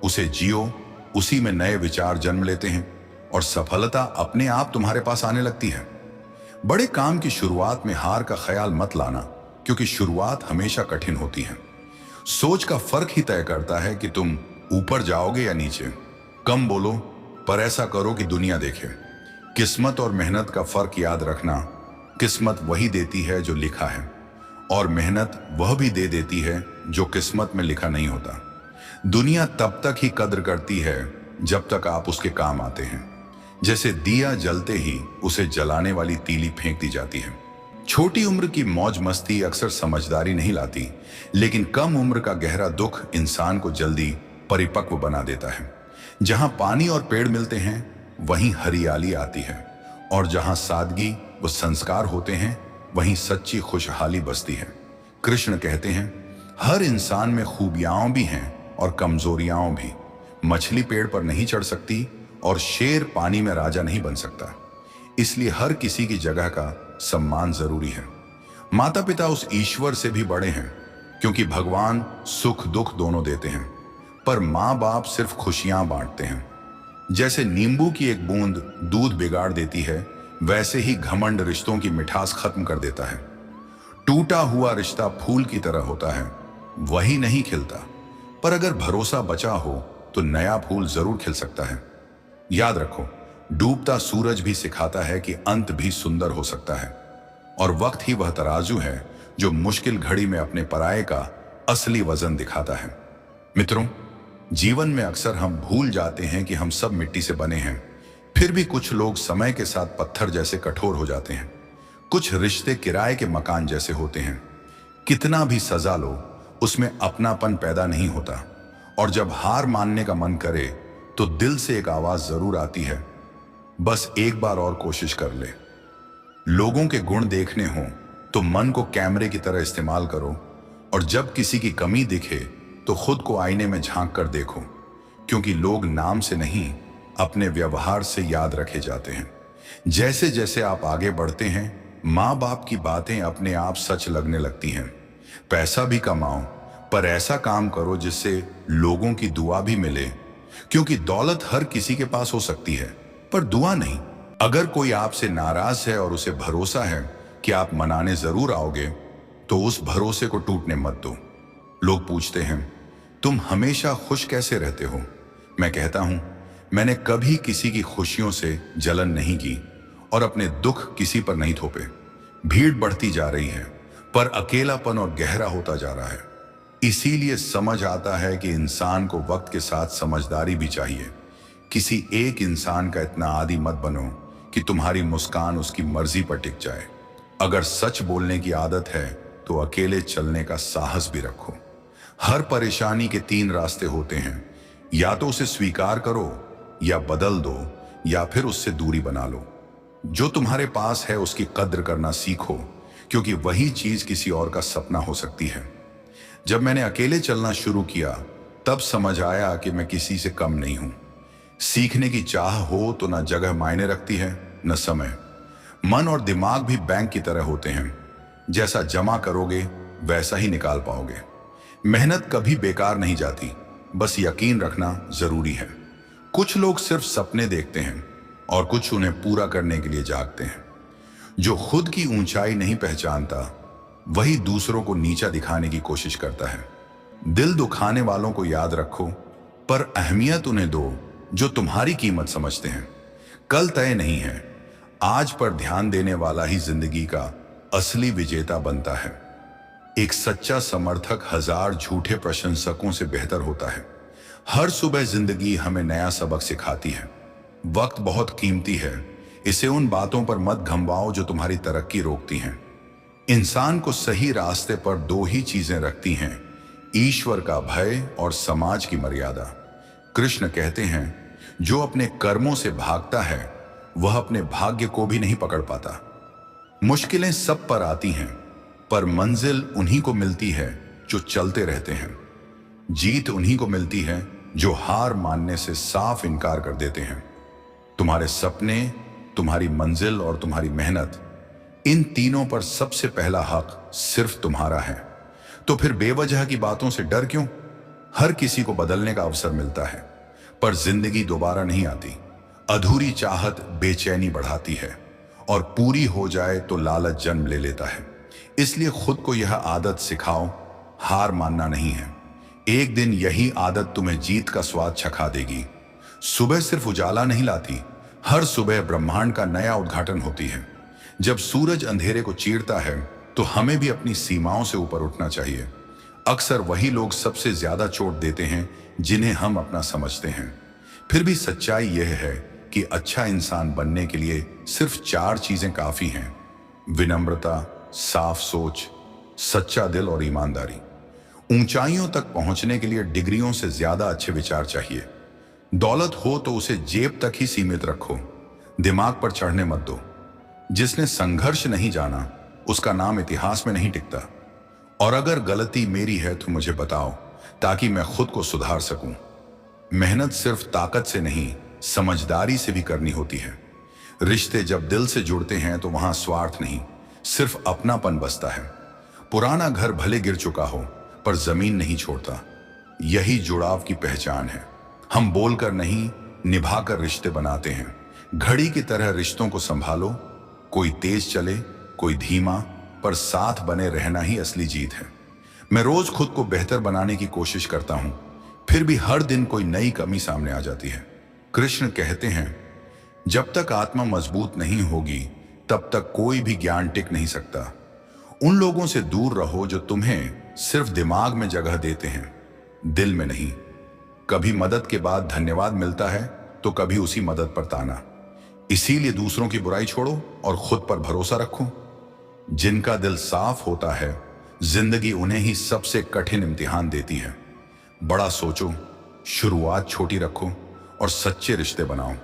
उसे जियो, उसी में नए विचार जन्म लेते हैं और सफलता अपने आप तुम्हारे पास आने लगती है। बड़े काम की शुरुआत में हार का ख्याल मत लाना, क्योंकि शुरुआत हमेशा कठिन होती है। सोच का फर्क ही तय करता है कि तुम ऊपर जाओगे या नीचे। कम बोलो, पर ऐसा करो कि दुनिया देखे। किस्मत और मेहनत का फर्क याद रखना। किस्मत वही देती है जो लिखा है, और मेहनत वह भी दे देती है जो किस्मत में लिखा नहीं होता। दुनिया तब तक ही कद्र करती है जब तक आप उसके काम आते हैं। जैसे दिया जलते ही उसे जलाने वाली तीली फेंक दी जाती है। छोटी उम्र की मौज मस्ती अक्सर समझदारी नहीं लाती, लेकिन कम उम्र का गहरा दुख इंसान को जल्दी परिपक्व बना देता है। जहां पानी और पेड़ मिलते हैं वहीं हरियाली आती है, और जहां सादगी व संस्कार होते हैं वहीं सच्ची खुशहाली बसती है। कृष्ण कहते हैं, हर इंसान में खूबियां भी हैं और कमजोरियां भी। मछली पेड़ पर नहीं चढ़ सकती और शेर पानी में राजा नहीं बन सकता। इसलिए हर किसी की जगह का सम्मान जरूरी है। माता पिता उस ईश्वर से भी बड़े हैं, क्योंकि भगवान सुख दुख दोनों देते हैं, पर माँ बाप सिर्फ खुशियां बांटते हैं। जैसे नींबू की एक बूंद दूध बिगाड़ देती है, वैसे ही घमंड रिश्तों की मिठास खत्म कर देता है। टूटा हुआ रिश्ता फूल की तरह होता है, वही नहीं खिलता, पर अगर भरोसा बचा हो तो नया फूल जरूर खिल सकता है। याद रखो, डूबता सूरज भी सिखाता है कि अंत भी सुंदर हो सकता है, और वक्त ही वह तराजू है जो मुश्किल घड़ी में अपने पराये का असली वजन दिखाता है। मित्रों, जीवन में अक्सर हम भूल जाते हैं कि हम सब मिट्टी से बने हैं, फिर भी कुछ लोग समय के साथ पत्थर जैसे कठोर हो जाते हैं। कुछ रिश्ते किराए के मकान जैसे होते हैं, कितना भी सजा लो उसमें अपनापन पैदा नहीं होता, और जब हार मानने का मन करे तो दिल से एक आवाज जरूर आती है, बस एक बार और कोशिश कर ले। लोगों के गुण देखने हो तो मन को कैमरे की तरह इस्तेमाल करो, और जब किसी की कमी दिखे तो खुद को आईने में झांक कर देखो, क्योंकि लोग नाम से नहीं अपने व्यवहार से याद रखे जाते हैं। जैसे जैसे आप आगे बढ़ते हैं, माँ बाप की बातें अपने आप सच लगने लगती हैं। पैसा भी कमाओ, पर ऐसा काम करो जिससे लोगों की दुआ भी मिले, क्योंकि दौलत हर किसी के पास हो सकती है, पर दुआ नहीं। अगर कोई आपसे नाराज है और उसे भरोसा है कि आप मनाने जरूर आओगे, तो उस भरोसे को टूटने मत दो। लोग पूछते हैं, तुम हमेशा खुश कैसे रहते हो? मैं कहता हूं, मैंने कभी किसी की खुशियों से जलन नहीं की और अपने दुख किसी पर नहीं थोपे। भीड़ बढ़ती जा रही है, पर अकेलापन और गहरा होता जा रहा है। इसीलिए समझ आता है कि इंसान को वक्त के साथ समझदारी भी चाहिए। किसी एक इंसान का इतना आदी मत बनो कि तुम्हारी मुस्कान उसकी मर्जी पर टिक जाए। अगर सच बोलने की आदत है तो अकेले चलने का साहस भी रखो। हर परेशानी के 3 रास्ते होते हैं, या तो उसे स्वीकार करो, या बदल दो, या फिर उससे दूरी बना लो। जो तुम्हारे पास है उसकी कद्र करना सीखो, क्योंकि वही चीज किसी और का सपना हो सकती है। जब मैंने अकेले चलना शुरू किया, तब समझ आया कि मैं किसी से कम नहीं हूं। सीखने की चाह हो तो न जगह मायने रखती है, न समय। मन और दिमाग भी बैंक की तरह होते हैं, जैसा जमा करोगे वैसा ही निकाल पाओगे। मेहनत कभी बेकार नहीं जाती, बस यकीन रखना जरूरी है। कुछ लोग सिर्फ सपने देखते हैं और कुछ उन्हें पूरा करने के लिए जागते हैं। जो खुद की ऊंचाई नहीं पहचानता, वही दूसरों को नीचा दिखाने की कोशिश करता है। दिल दुखाने वालों को याद रखो, पर अहमियत उन्हें दो जो तुम्हारी कीमत समझते हैं। कल तय नहीं है, आज पर ध्यान देने वाला ही जिंदगी का असली विजेता बनता है। एक सच्चा समर्थक 1000 झूठे प्रशंसकों से बेहतर होता है। हर सुबह जिंदगी हमें नया सबक सिखाती है। वक्त बहुत कीमती है, इसे उन बातों पर मत घमवाओ जो तुम्हारी तरक्की रोकती हैं। इंसान को सही रास्ते पर 2 ही चीजें रखती हैं, ईश्वर का भय और समाज की मर्यादा। कृष्ण कहते हैं, जो अपने कर्मों से भागता है वह अपने भाग्य को भी नहीं पकड़ पाता। मुश्किलें सब पर आती हैं, पर मंजिल उन्हीं को मिलती है जो चलते रहते हैं। जीत उन्हीं को मिलती है जो हार मानने से साफ इनकार कर देते हैं। तुम्हारे सपने, तुम्हारी मंजिल और तुम्हारी मेहनत, इन तीनों पर सबसे पहला हक सिर्फ तुम्हारा है। तो फिर बेवजह की बातों से डर क्यों? हर किसी को बदलने का अवसर मिलता है, पर जिंदगी दोबारा नहीं आती। अधूरी चाहत बेचैनी बढ़ाती है, और पूरी हो जाए तो लालच जन्म ले लेता है। इसलिए खुद को यह आदत सिखाओ, हार मानना नहीं है। एक दिन यही आदत तुम्हें जीत का स्वाद चखा देगी। सुबह सिर्फ उजाला नहीं लाती, हर सुबह ब्रह्मांड का नया उद्घाटन होती है। जब सूरज अंधेरे को चीरता है तो हमें भी अपनी सीमाओं से ऊपर उठना चाहिए। अक्सर वही लोग सबसे ज्यादा चोट देते हैं जिन्हें हम अपना समझते हैं। फिर भी सच्चाई यह है कि अच्छा इंसान बनने के लिए सिर्फ 4 चीजें काफी हैं: विनम्रता, साफ सोच, सच्चा दिल और ईमानदारी। ऊंचाइयों तक पहुंचने के लिए डिग्रियों से ज्यादा अच्छे विचार चाहिए। दौलत हो तो उसे जेब तक ही सीमित रखो, दिमाग पर चढ़ने मत दो। जिसने संघर्ष नहीं जाना उसका नाम इतिहास में नहीं टिकता। और अगर गलती मेरी है तो मुझे बताओ, ताकि मैं खुद को सुधार सकूं। मेहनत सिर्फ ताकत से नहीं, समझदारी से भी करनी होती है। रिश्ते जब दिल से जुड़ते हैं तो वहां स्वार्थ नहीं, सिर्फ अपनापन बसता है। पुराना घर भले गिर चुका हो, पर जमीन नहीं छोड़ता। यही जुड़ाव की पहचान है। हम बोलकर नहीं, निभाकर रिश्ते बनाते हैं। घड़ी की तरह रिश्तों को संभालो, कोई तेज चले कोई धीमा, पर साथ बने रहना ही असली जीत है। मैं रोज खुद को बेहतर बनाने की कोशिश करता हूं, फिर भी हर दिन कोई नई कमी सामने आ जाती है। कृष्ण कहते हैं, जब तक आत्मा मजबूत नहीं होगी तब तक कोई भी ज्ञान टिक नहीं सकता। उन लोगों से दूर रहो जो तुम्हें सिर्फ दिमाग में जगह देते हैं, दिल में नहीं। कभी मदद के बाद धन्यवाद मिलता है तो कभी उसी मदद पर ताना। इसीलिए दूसरों की बुराई छोड़ो और खुद पर भरोसा रखो। जिनका दिल साफ होता है, जिंदगी उन्हें ही सबसे कठिन इम्तिहान देती है। बड़ा सोचो, शुरुआत छोटी रखो और सच्चे रिश्ते बनाओ।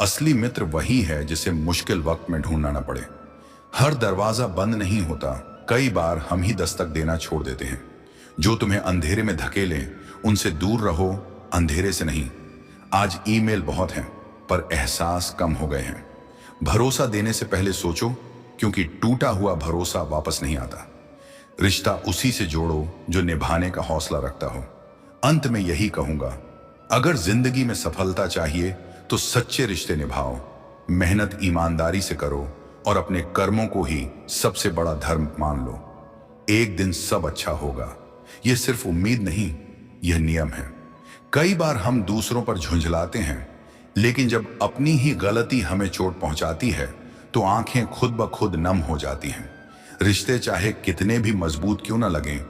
असली मित्र वही है जिसे मुश्किल वक्त में ढूंढना न पड़े। हर दरवाजा बंद नहीं होता, कई बार हम ही दस्तक देना छोड़ देते हैं। जो तुम्हें अंधेरे में धकेलें उनसे दूर रहो, अंधेरे से नहीं। आज ईमेल बहुत हैं पर एहसास कम हो गए हैं। भरोसा देने से पहले सोचो, क्योंकि टूटा हुआ भरोसा वापस नहीं आता। रिश्ता उसी से जोड़ो जो निभाने का हौसला रखता हो। अंत में यही कहूंगा, अगर जिंदगी में सफलता चाहिए तो सच्चे रिश्ते निभाओ, मेहनत ईमानदारी से करो और अपने कर्मों को ही सबसे बड़ा धर्म मान लो। एक दिन सब अच्छा होगा। यह सिर्फ उम्मीद नहीं, यह नियम है। कई बार हम दूसरों पर झुंझलाते हैं, लेकिन जब अपनी ही गलती हमें चोट पहुंचाती है तो आंखें खुद ब खुद नम हो जाती हैं। रिश्ते चाहे कितने भी मजबूत क्यों न लगें,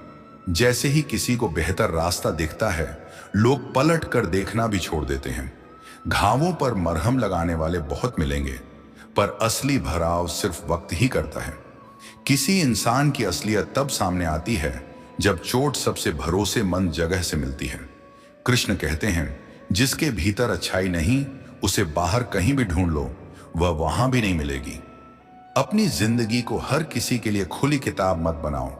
जैसे ही किसी को बेहतर रास्ता दिखता है, लोग पलट कर देखना भी छोड़ देते हैं। घावों पर मरहम लगाने वाले बहुत मिलेंगे, पर असली भराव सिर्फ वक्त ही करता है। किसी इंसान की असलियत तब सामने आती है जब चोट सबसे भरोसेमंद जगह से मिलती है। कृष्ण कहते हैं, जिसके भीतर अच्छाई नहीं, उसे बाहर कहीं भी ढूंढ लो, वह वहां भी नहीं मिलेगी। अपनी जिंदगी को हर किसी के लिए खुली किताब मत बनाओ।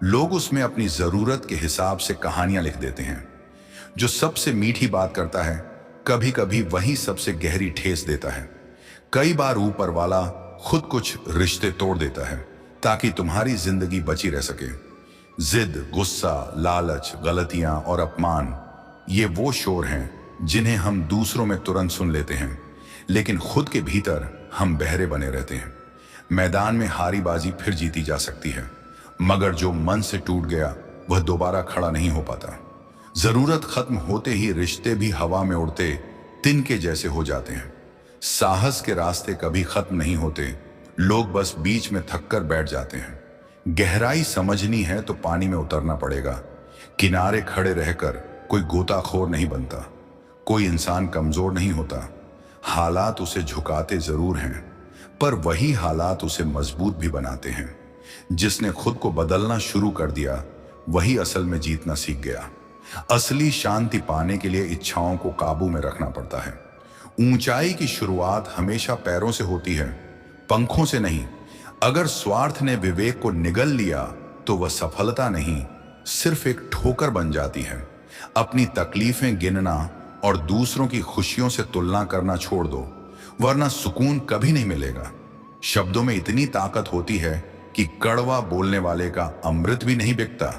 लोग उसमें अपनी जरूरत के हिसाब से कहानियां लिख देते हैं। जो सबसे मीठी बात करता है, कभी कभी वही सबसे गहरी ठेस देता है। कई बार ऊपर वाला खुद कुछ रिश्ते तोड़ देता है ताकि तुम्हारी जिंदगी बची रह सके। जिद, गुस्सा, लालच, गलतियां और अपमान, ये वो शोर हैं जिन्हें हम दूसरों में तुरंत सुन लेते हैं, लेकिन खुद के भीतर हम बहरे बने रहते हैं। मैदान में हारी बाजी फिर जीती जा सकती है, मगर जो मन से टूट गया वह दोबारा खड़ा नहीं हो पाता। जरूरत खत्म होते ही रिश्ते भी हवा में उड़ते तिनके जैसे हो जाते हैं। साहस के रास्ते कभी खत्म नहीं होते, लोग बस बीच में थककर बैठ जाते हैं। गहराई समझनी है तो पानी में उतरना पड़ेगा। किनारे खड़े रहकर कोई गोताखोर नहीं बनता। कोई इंसान कमजोर नहीं होता। हालात उसे झुकाते जरूर हैं, पर वही हालात उसे मजबूत भी बनाते हैं। जिसने खुद को बदलना शुरू कर दिया, वही असल में जीतना सीख गया। असली शांति पाने के लिए इच्छाओं को काबू में रखना पड़ता है। ऊंचाई की शुरुआत हमेशा पैरों से होती है, पंखों से नहीं। अगर स्वार्थ ने विवेक को निगल लिया तो वह सफलता नहीं, सिर्फ एक ठोकर बन जाती है। अपनी तकलीफें गिनना और दूसरों की खुशियों से तुलना करना छोड़ दो, वरना सुकून कभी नहीं मिलेगा। शब्दों में इतनी ताकत होती है कि कड़वा बोलने वाले का अमृत भी नहीं बिकता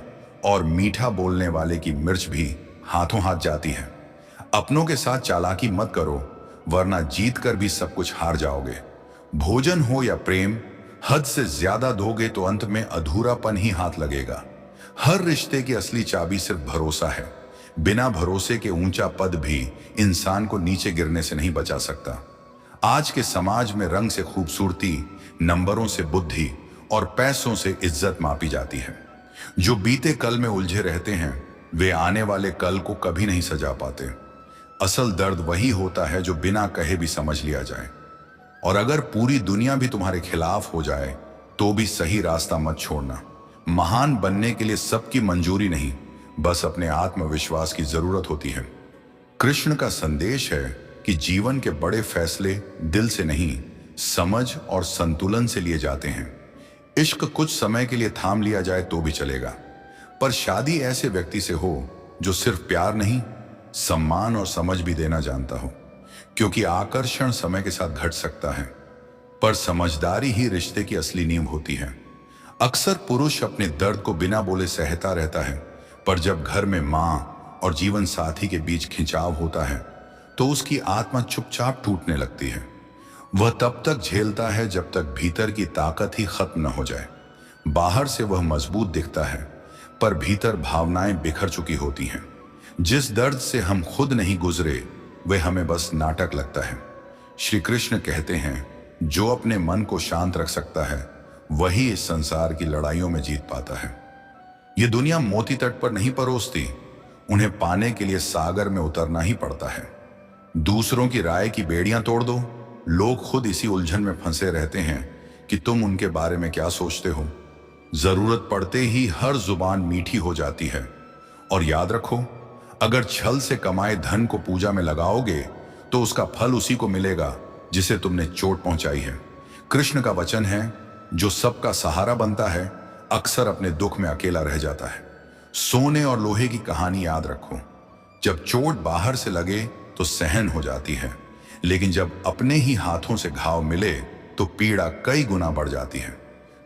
और मीठा बोलने वाले की मिर्च भी हाथों हाथ जाती है। अपनों के साथ चालाकी मत करो, वरना जीत कर भी सब कुछ हार जाओगे। भोजन हो या प्रेम, हद से ज्यादा दोगे तो अंत में अधूरापन ही हाथ लगेगा। हर रिश्ते की असली चाबी सिर्फ भरोसा है। बिना भरोसे के ऊंचा पद भी इंसान को नीचे गिरने से नहीं बचा सकता। आज के समाज में रंग से खूबसूरती, नंबरों से बुद्धि और पैसों से इज्जत मापी जाती है। जो बीते कल में उलझे रहते हैं, वे आने वाले कल को कभी नहीं सजा पाते। असल दर्द वही होता है जो बिना कहे भी समझ लिया जाए। और अगर पूरी दुनिया भी तुम्हारे खिलाफ हो जाए तो भी सही रास्ता मत छोड़ना। महान बनने के लिए सबकी मंजूरी नहीं, बस अपने आत्मविश्वास की जरूरत होती है। कृष्ण का संदेश है कि जीवन के बड़े फैसले दिल से नहीं, समझ और संतुलन से लिए जाते हैं। इश्क कुछ समय के लिए थाम लिया जाए तो भी चलेगा, पर शादी ऐसे व्यक्ति से हो जो सिर्फ प्यार नहीं, सम्मान और समझ भी देना जानता हो। क्योंकि आकर्षण समय के साथ घट सकता है, पर समझदारी ही रिश्ते की असली नींव होती है। अक्सर पुरुष अपने दर्द को बिना बोले सहता रहता है, पर जब घर में माँ और जीवन साथी के बीच खिंचाव होता है तो उसकी आत्मा चुपचाप टूटने लगती है। वह तब तक झेलता है जब तक भीतर की ताकत ही खत्म न हो जाए। बाहर से वह मजबूत दिखता है, पर भीतर भावनाएं बिखर चुकी होती हैं। जिस दर्द से हम खुद नहीं गुजरे वे हमें बस नाटक लगता है। श्री कृष्ण कहते हैं, जो अपने मन को शांत रख सकता है वही इस संसार की लड़ाइयों में जीत पाता है। ये दुनिया मोती तट पर नहीं परोसती, उन्हें पाने के लिए सागर में उतरना ही पड़ता है। दूसरों की राय की बेड़ियां तोड़ दो। लोग खुद इसी उलझन में फंसे रहते हैं कि तुम उनके बारे में क्या सोचते हो। जरूरत पड़ते ही हर जुबान मीठी हो जाती है। और याद रखो, अगर छल से कमाए धन को पूजा में लगाओगे तो उसका फल उसी को मिलेगा जिसे तुमने चोट पहुंचाई है। कृष्ण का वचन है, जो सबका सहारा बनता है अक्सर अपने दुख में अकेला रह जाता है। सोने और लोहे की कहानी याद रखो, जब चोट बाहर से लगे तो सहन हो जाती है, लेकिन जब अपने ही हाथों से घाव मिले तो पीड़ा कई गुना बढ़ जाती है।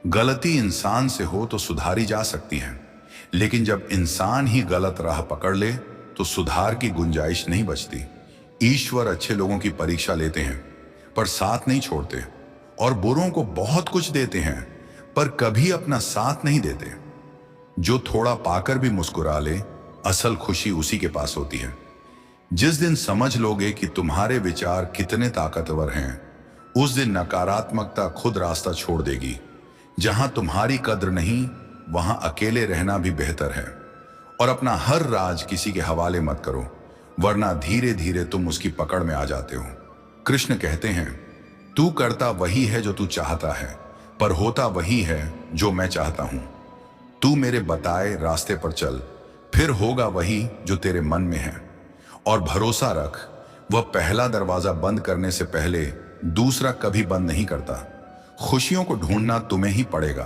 गलती इंसान से हो तो सुधारी जा सकती है, लेकिन जब इंसान ही गलत राह पकड़ ले तो सुधार की गुंजाइश नहीं बचती। ईश्वर अच्छे लोगों की परीक्षा लेते हैं पर साथ नहीं छोड़ते, और बुरों को बहुत कुछ देते हैं पर कभी अपना साथ नहीं देते। जो थोड़ा पाकर भी मुस्कुरा ले, असल खुशी उसी के पास होती है। जिस दिन समझ लोगे कि तुम्हारे विचार कितने ताकतवर हैं, उस दिन नकारात्मकता खुद रास्ता छोड़ देगी। जहां तुम्हारी कद्र नहीं, वहां अकेले रहना भी बेहतर है। और अपना हर राज किसी के हवाले मत करो, वरना धीरे धीरे तुम उसकी पकड़ में आ जाते हो। कृष्ण कहते हैं, तू करता वही है जो तू चाहता है, पर होता वही है जो मैं चाहता हूं। तू मेरे बताए रास्ते पर चल, फिर होगा वही जो तेरे मन में है। और भरोसा रख, वह पहला दरवाजा बंद करने से पहले दूसरा कभी बंद नहीं करता। खुशियों को ढूंढना तुम्हें ही पड़ेगा,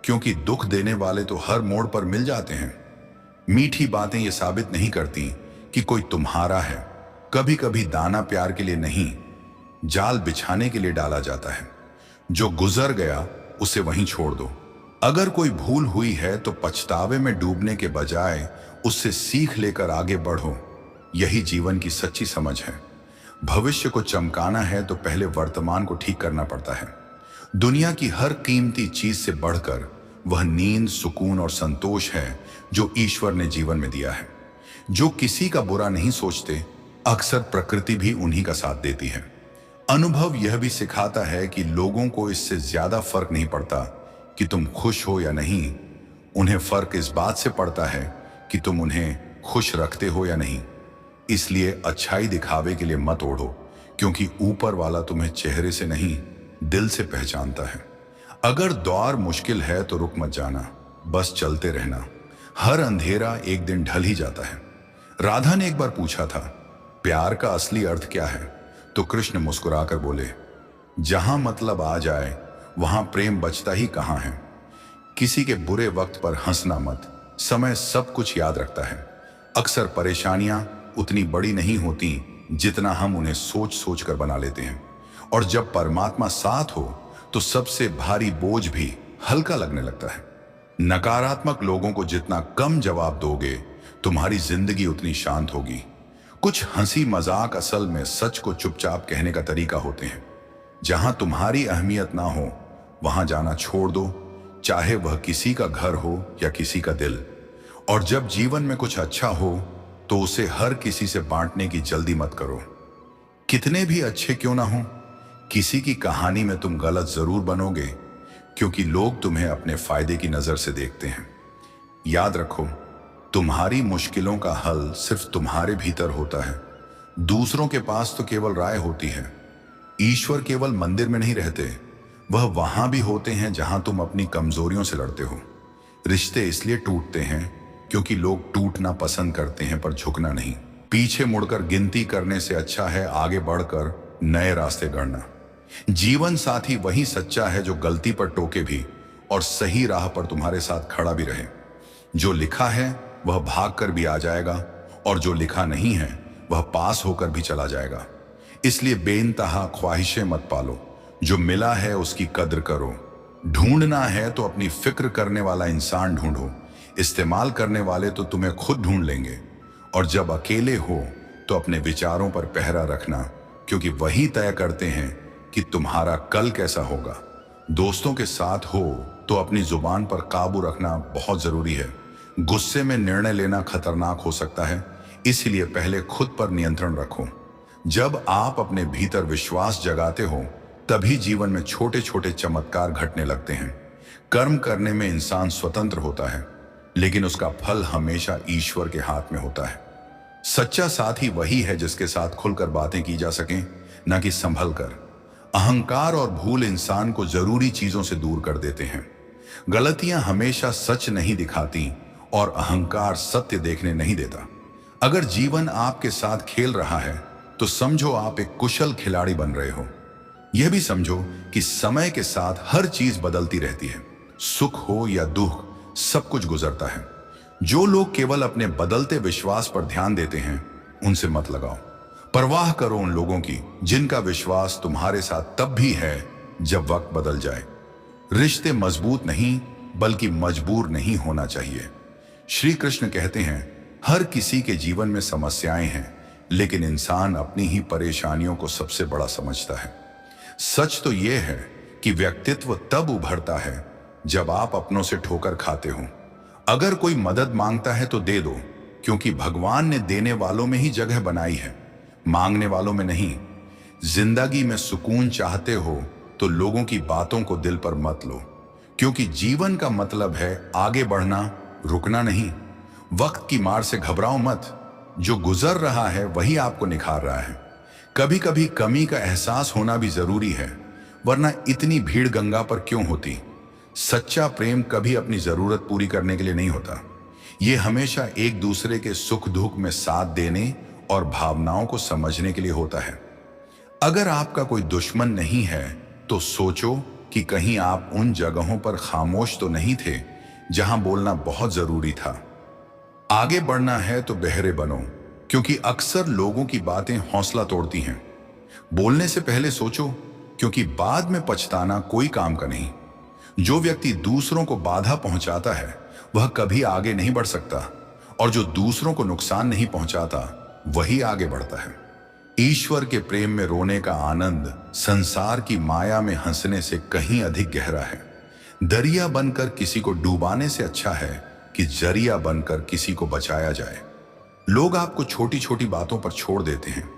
क्योंकि दुख देने वाले तो हर मोड़ पर मिल जाते हैं। मीठी बातें ये साबित नहीं करती कि कोई तुम्हारा है। कभी कभी दाना प्यार के लिए नहीं, जाल बिछाने के लिए डाला जाता है। जो गुजर गया उसे वहीं छोड़ दो। अगर कोई भूल हुई है तो पछतावे में डूबने के बजाय उससे सीख लेकर आगे बढ़ो। यही जीवन की सच्ची समझ है। भविष्य को चमकाना है तो पहले वर्तमान को ठीक करना पड़ता है। दुनिया की हर कीमती चीज से बढ़कर वह नींद, सुकून और संतोष है जो ईश्वर ने जीवन में दिया है। जो किसी का बुरा नहीं सोचते, अक्सर प्रकृति भी उन्हीं का साथ देती है। अनुभव यह भी सिखाता है कि लोगों को इससे ज्यादा फर्क नहीं पड़ता कि तुम खुश हो या नहीं। उन्हें फर्क इस बात से पड़ता है कि तुम उन्हें खुश रखते हो या नहीं। इसलिए अच्छाई दिखावे के लिए मत ओढ़ो, क्योंकि ऊपर वाला तुम्हें चेहरे से नहीं, दिल से पहचानता है। अगर दौर मुश्किल है तो रुक मत जाना, बस चलते रहना। हर अंधेरा एक दिन ढल ही जाता है। राधा ने एक बार पूछा था, प्यार का असली अर्थ क्या है? तो कृष्ण मुस्कुराकर बोले, जहां मतलब आ जाए वहां प्रेम बचता ही कहां है। किसी के बुरे वक्त पर हंसना मत, समय सब कुछ याद रखता है। अक्सर परेशानियां उतनी बड़ी नहीं होती जितना हम उन्हें सोच सोच कर बना लेते हैं। और जब परमात्मा साथ हो तो सबसे भारी बोझ भी हल्का लगने लगता है। नकारात्मक लोगों को जितना कम जवाब दोगे, तुम्हारी जिंदगी उतनी शांत होगी। कुछ हंसी मजाक असल में सच को चुपचाप कहने का तरीका होते हैं। जहां तुम्हारी अहमियत ना हो वहां जाना छोड़ दो, चाहे वह किसी का घर हो या किसी का दिल। और जब जीवन में कुछ अच्छा हो तो उसे हर किसी से बांटने की जल्दी मत करो। कितने भी अच्छे क्यों ना हो, किसी की कहानी में तुम गलत जरूर बनोगे, क्योंकि लोग तुम्हें अपने फायदे की नजर से देखते हैं। याद रखो, तुम्हारी मुश्किलों का हल सिर्फ तुम्हारे भीतर होता है। दूसरों के पास तो केवल राय होती है। ईश्वर केवल मंदिर में नहीं रहते, वह वहां भी होते हैं जहां तुम अपनी कमजोरियों से लड़ते हो। रिश्ते इसलिए टूटते हैं क्योंकि लोग टूटना पसंद करते हैं पर झुकना नहीं। पीछे मुड़कर गिनती करने से अच्छा है आगे बढ़कर नए रास्ते गढ़ना। जीवन साथी वही सच्चा है जो गलती पर टोके भी और सही राह पर तुम्हारे साथ खड़ा भी रहे। जो लिखा है वह भाग कर भी आ जाएगा, और जो लिखा नहीं है वह पास होकर भी चला जाएगा। इसलिए बेइंतहा ख्वाहिशें मत पालो, जो मिला है उसकी कद्र करो। ढूंढना है तो अपनी फिक्र करने वाला इंसान ढूंढो। इस्तेमाल करने वाले तो तुम्हें खुद ढूंढ लेंगे। और जब अकेले हो तो अपने विचारों पर पहरा रखना, क्योंकि वही तय करते हैं कि तुम्हारा कल कैसा होगा। दोस्तों के साथ हो तो अपनी जुबान पर काबू रखना बहुत जरूरी है। गुस्से में निर्णय लेना खतरनाक हो सकता है, इसलिए पहले खुद पर नियंत्रण रखो। जब आप अपने भीतर विश्वास जगाते हो तभी जीवन में छोटे छोटे चमत्कार घटने लगते हैं। कर्म करने में इंसान स्वतंत्र होता है, लेकिन उसका फल हमेशा ईश्वर के हाथ में होता है। सच्चा साथी वही है जिसके साथ खुलकर बातें की जा सकें, न कि संभल कर। अहंकार और भूल इंसान को जरूरी चीजों से दूर कर देते हैं। गलतियां हमेशा सच नहीं दिखाती और अहंकार सत्य देखने नहीं देता। अगर जीवन आपके साथ खेल रहा है तो समझो आप एक कुशल खिलाड़ी बन रहे हो। यह भी समझो कि समय के साथ हर चीज बदलती रहती है। सुख हो या दुख, सब कुछ गुजरता है। जो लोग केवल अपने बदलते विश्वास पर ध्यान देते हैं, उनसे मत लगाओ। परवाह करो उन लोगों की जिनका विश्वास तुम्हारे साथ तब भी है जब वक्त बदल जाए। रिश्ते मजबूत नहीं बल्कि मजबूर नहीं होना चाहिए। श्री कृष्ण कहते हैं, हर किसी के जीवन में समस्याएं हैं, लेकिन इंसान अपनी ही परेशानियों को सबसे बड़ा समझता है। सच तो यह है कि व्यक्तित्व तब उभरता है जब आप अपनों से ठोकर खाते हो। अगर कोई मदद मांगता है तो दे दो, क्योंकि भगवान ने देने वालों में ही जगह बनाई है, मांगने वालों में नहीं। जिंदगी में सुकून चाहते हो तो लोगों की बातों को दिल पर मत लो, क्योंकि जीवन का मतलब है आगे बढ़ना, रुकना नहीं। वक्त की मार से घबराओ मत। जो गुजर रहा है वही आपको निखार रहा है। कभी कभी कमी का एहसास होना भी जरूरी है, वरना इतनी भीड़ गंगा पर क्यों होती। सच्चा प्रेम कभी अपनी जरूरत पूरी करने के लिए नहीं होता। ये हमेशा एक दूसरे के सुख दुख में साथ देने और भावनाओं को समझने के लिए होता है। अगर आपका कोई दुश्मन नहीं है तो सोचो कि कहीं आप उन जगहों पर खामोश तो नहीं थे जहां बोलना बहुत जरूरी था। आगे बढ़ना है तो बहरे बनो, क्योंकि अक्सर लोगों की बातें हौसला तोड़ती हैं। बोलने से पहले सोचो, क्योंकि बाद में पछताना कोई काम का नहीं। जो व्यक्ति दूसरों को बाधा पहुंचाता है वह कभी आगे नहीं बढ़ सकता, और जो दूसरों को नुकसान नहीं पहुंचाता वही आगे बढ़ता है। ईश्वर के प्रेम में रोने का आनंद संसार की माया में हंसने से कहीं अधिक गहरा है। दरिया बनकर किसी को डुबाने से अच्छा है कि जरिया बनकर किसी को बचाया जाए। लोग आपको छोटी छोटी बातों पर छोड़ देते हैं,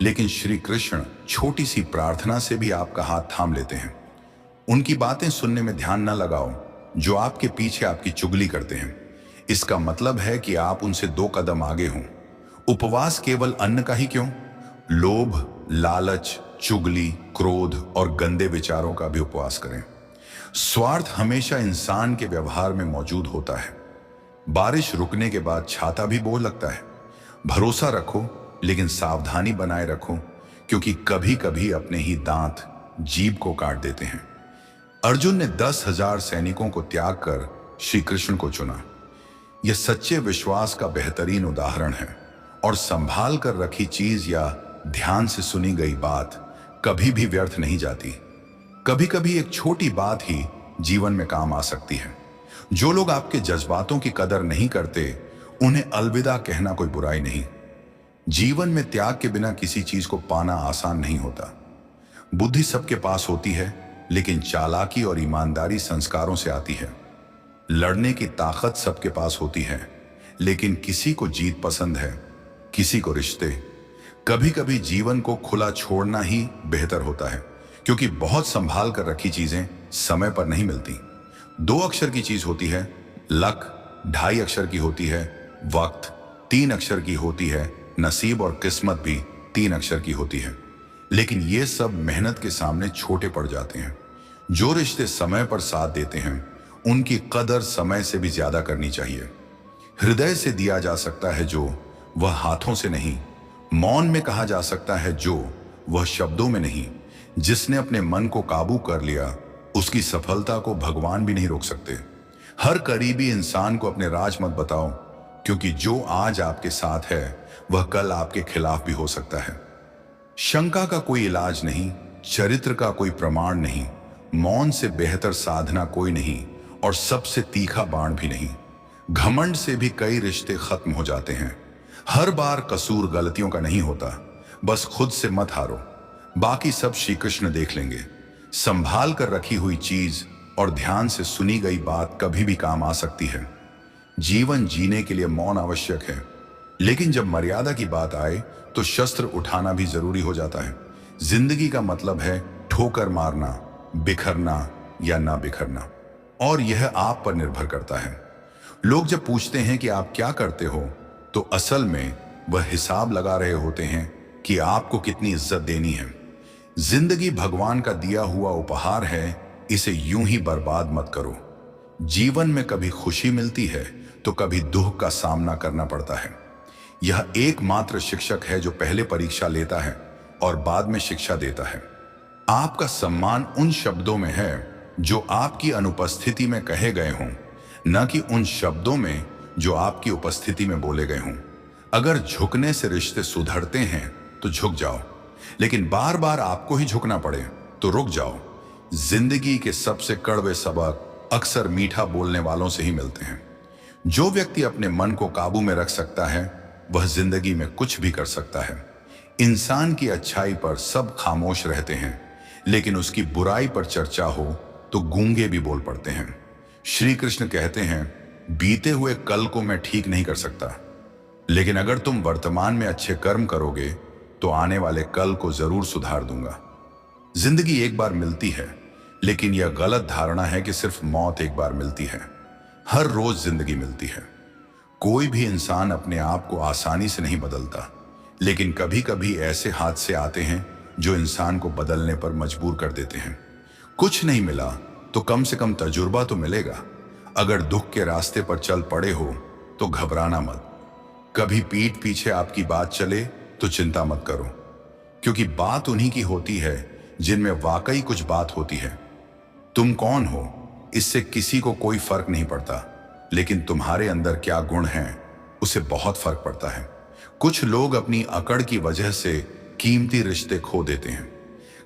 लेकिन श्री कृष्ण छोटी सी प्रार्थना से भी आपका हाथ थाम लेते हैं। उनकी बातें सुनने में ध्यान न लगाओ जो आपके पीछे आपकी चुगली करते हैं। इसका मतलब है कि आप उनसे 2 कदम आगे हों। उपवास केवल अन्न का ही क्यों, लोभ, लालच, चुगली, क्रोध और गंदे विचारों का भी उपवास करें। स्वार्थ हमेशा इंसान के व्यवहार में मौजूद होता है। बारिश रुकने के बाद छाता भी बोझ लगता है। भरोसा रखो, लेकिन सावधानी बनाए रखो, क्योंकि कभी कभी अपने ही दांत जीभ को काट देते हैं। अर्जुन ने 10,000 सैनिकों को त्याग कर श्री कृष्ण को चुना। यह सच्चे विश्वास का बेहतरीन उदाहरण है। और संभाल कर रखी चीज या ध्यान से सुनी गई बात कभी भी व्यर्थ नहीं जाती। कभी कभी एक छोटी बात ही जीवन में काम आ सकती है। जो लोग आपके जज्बातों की कदर नहीं करते, उन्हें अलविदा कहना कोई बुराई नहीं। जीवन में त्याग के बिना किसी चीज को पाना आसान नहीं होता। बुद्धि सबके पास होती है, लेकिन चालाकी और ईमानदारी संस्कारों से आती है। लड़ने की ताकत सबके पास होती है, लेकिन किसी को जीत पसंद है, किसी को रिश्ते। कभी कभी जीवन को खुला छोड़ना ही बेहतर होता है, क्योंकि बहुत संभाल कर रखी चीजें समय पर नहीं मिलती। 2 अक्षर की चीज होती है लक, 2.5 अक्षर की होती है वक्त, 3 अक्षर की होती है नसीब, और किस्मत भी 3 अक्षर की होती है। लेकिन ये सब मेहनत के सामने छोटे पड़ जाते हैं। जो रिश्ते समय पर साथ देते हैं, उनकी कदर समय से भी ज्यादा करनी चाहिए। हृदय से दिया जा सकता है जो, वह हाथों से नहीं। मौन में कहा जा सकता है जो, वह शब्दों में नहीं। जिसने अपने मन को काबू कर लिया, उसकी सफलता को भगवान भी नहीं रोक सकते। हर करीबी इंसान को अपने राज मत बताओ, क्योंकि जो आज आपके साथ है वह कल आपके खिलाफ भी हो सकता है। शंका का कोई इलाज नहीं, चरित्र का कोई प्रमाण नहीं, मौन से बेहतर साधना कोई नहीं, और सबसे तीखा बाण भी नहीं। घमंड से भी कई रिश्ते खत्म हो जाते हैं। हर बार कसूर गलतियों का नहीं होता। बस खुद से मत हारो, बाकी सब श्री कृष्ण देख लेंगे। संभाल कर रखी हुई चीज और ध्यान से सुनी गई बात कभी भी काम आ सकती है। जीवन जीने के लिए मौन आवश्यक है, लेकिन जब मर्यादा की बात आए तो शस्त्र उठाना भी जरूरी हो जाता है। जिंदगी का मतलब है ठोकर मारना, बिखरना या ना बिखरना, और यह आप पर निर्भर करता है। लोग जब पूछते हैं कि आप क्या करते हो, तो असल में वह हिसाब लगा रहे होते हैं कि आपको कितनी इज्जत देनी है। जिंदगी भगवान का दिया हुआ उपहार है, इसे यूं ही बर्बाद मत करो। जीवन में कभी खुशी मिलती है तो कभी दुख का सामना करना पड़ता है। यह एकमात्र शिक्षक है जो पहले परीक्षा लेता है और बाद में शिक्षा देता है। आपका सम्मान उन शब्दों में है जो आपकी अनुपस्थिति में कहे गए हों, न कि उन शब्दों में जो आपकी उपस्थिति में बोले गए हों। अगर झुकने से रिश्ते सुधरते हैं तो झुक जाओ, लेकिन बार बार आपको ही झुकना पड़े तो रुक जाओ। जिंदगी के सबसे कड़वे सबक अक्सर मीठा बोलने वालों से ही मिलते हैं। जो व्यक्ति अपने मन को काबू में रख सकता है, वह जिंदगी में कुछ भी कर सकता है। इंसान की अच्छाई पर सब खामोश रहते हैं, लेकिन उसकी बुराई पर चर्चा हो तो गूंगे भी बोल पड़ते हैं। श्री कृष्ण कहते हैं, बीते हुए कल को मैं ठीक नहीं कर सकता, लेकिन अगर तुम वर्तमान में अच्छे कर्म करोगे तो आने वाले कल को जरूर सुधार दूंगा। जिंदगी एक बार मिलती है, लेकिन यह गलत धारणा है कि सिर्फ मौत एक बार मिलती है। हर रोज जिंदगी मिलती है। कोई भी इंसान अपने आप को आसानी से नहीं बदलता, लेकिन कभी कभी ऐसे हादसे आते हैं जो इंसान को बदलने पर मजबूर कर देते हैं। कुछ नहीं मिला तो कम से कम तजुर्बा तो मिलेगा। अगर दुख के रास्ते पर चल पड़े हो तो घबराना मत। कभी पीठ पीछे आपकी बात चले तो चिंता मत करो, क्योंकि बात उन्हीं की होती है जिनमें वाकई कुछ बात होती है। तुम कौन हो इससे किसी को कोई फर्क नहीं पड़ता, लेकिन तुम्हारे अंदर क्या गुण हैं उसे बहुत फर्क पड़ता है। कुछ लोग अपनी अकड़ की वजह से कीमती रिश्ते खो देते हैं।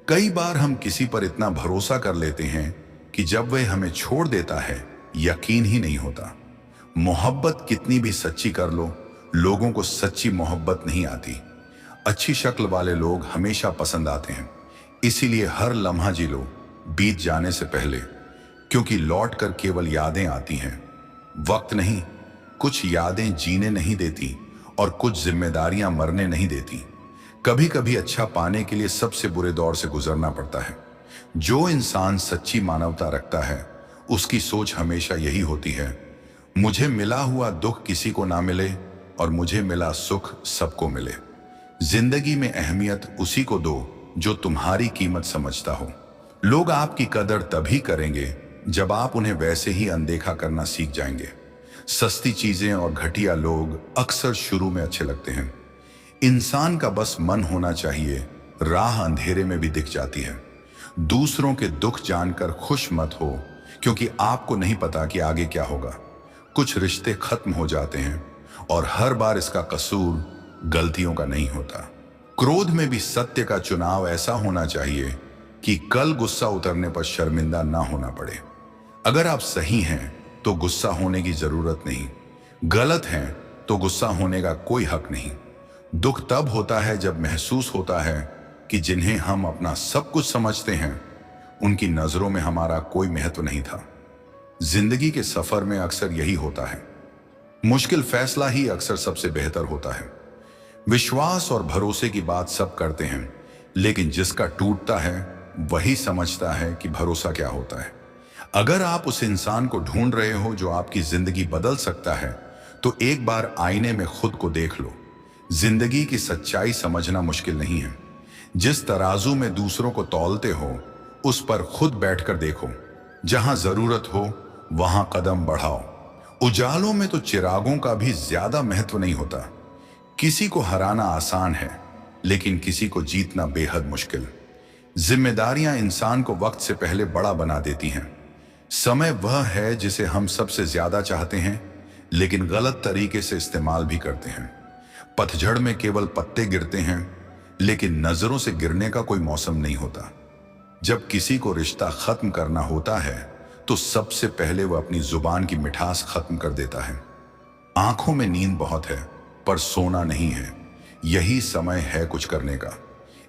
कई बार हम किसी पर इतना भरोसा कर लेते हैं कि जब वह हमें छोड़ देता है यकीन ही नहीं होता। मोहब्बत कितनी भी सच्ची कर लो, लोगों को सच्ची मोहब्बत नहीं आती। अच्छी शक्ल वाले लोग हमेशा पसंद आते हैं, इसीलिए हर लम्हा जी लो बीत जाने से पहले, क्योंकि लौट कर केवल यादें आती हैं, वक्त नहीं। कुछ यादें जीने नहीं देती और कुछ जिम्मेदारियां मरने नहीं देती। कभी कभी अच्छा पाने के लिए सबसे बुरे दौर से गुजरना पड़ता है। जो इंसान सच्ची मानवता रखता है उसकी सोच हमेशा यही होती है, मुझे मिला हुआ दुख किसी को ना मिले और मुझे मिला सुख सबको मिले। जिंदगी में अहमियत उसी को दो जो तुम्हारी कीमत समझता हो। लोग आपकी कदर तभी करेंगे जब आप उन्हें वैसे ही अनदेखा करना सीख जाएंगे। सस्ती चीजें और घटिया लोग अक्सर शुरू में अच्छे लगते हैं। इंसान का बस मन होना चाहिए, राह अंधेरे में भी दिख जाती है। दूसरों के दुख जानकर खुश मत हो, क्योंकि आपको नहीं पता कि आगे क्या होगा। कुछ रिश्ते खत्म हो जाते हैं और हर बार इसका कसूर गलतियों का नहीं होता। क्रोध में भी सत्य का चुनाव ऐसा होना चाहिए कि कल गुस्सा उतरने पर शर्मिंदा ना होना पड़े। अगर आप सही हैं तो गुस्सा होने की जरूरत नहीं, गलत हैं तो गुस्सा होने का कोई हक नहीं। दुख तब होता है जब महसूस होता है कि जिन्हें हम अपना सब कुछ समझते हैं उनकी नजरों में हमारा कोई महत्व नहीं था। जिंदगी के सफर में अक्सर यही होता है। मुश्किल फैसला ही अक्सर सबसे बेहतर होता है। विश्वास और भरोसे की बात सब करते हैं, लेकिन जिसका टूटता है वही समझता है कि भरोसा क्या होता है। अगर आप उस इंसान को ढूंढ रहे हो जो आपकी जिंदगी बदल सकता है, तो एक बार आईने में खुद को देख लो। जिंदगी की सच्चाई समझना मुश्किल नहीं है। जिस तराजू में दूसरों को तौलते हो उस पर खुद बैठकर देखो। जहां जरूरत हो वहां कदम बढ़ाओ। उजालों में तो चिरागों का भी ज्यादा महत्व नहीं होता। किसी को हराना आसान है, लेकिन किसी को जीतना बेहद मुश्किल। जिम्मेदारियां इंसान को वक्त से पहले बड़ा बना देती हैं। समय वह है जिसे हम सबसे ज्यादा चाहते हैं, लेकिन गलत तरीके से इस्तेमाल भी करते हैं। पतझड़ में केवल पत्ते गिरते हैं, लेकिन नजरों से गिरने का कोई मौसम नहीं होता। जब किसी को रिश्ता खत्म करना होता है तो सबसे पहले वह अपनी जुबान की मिठास खत्म कर देता है। आंखों में नींद बहुत है पर सोना नहीं है। यही समय है कुछ करने का।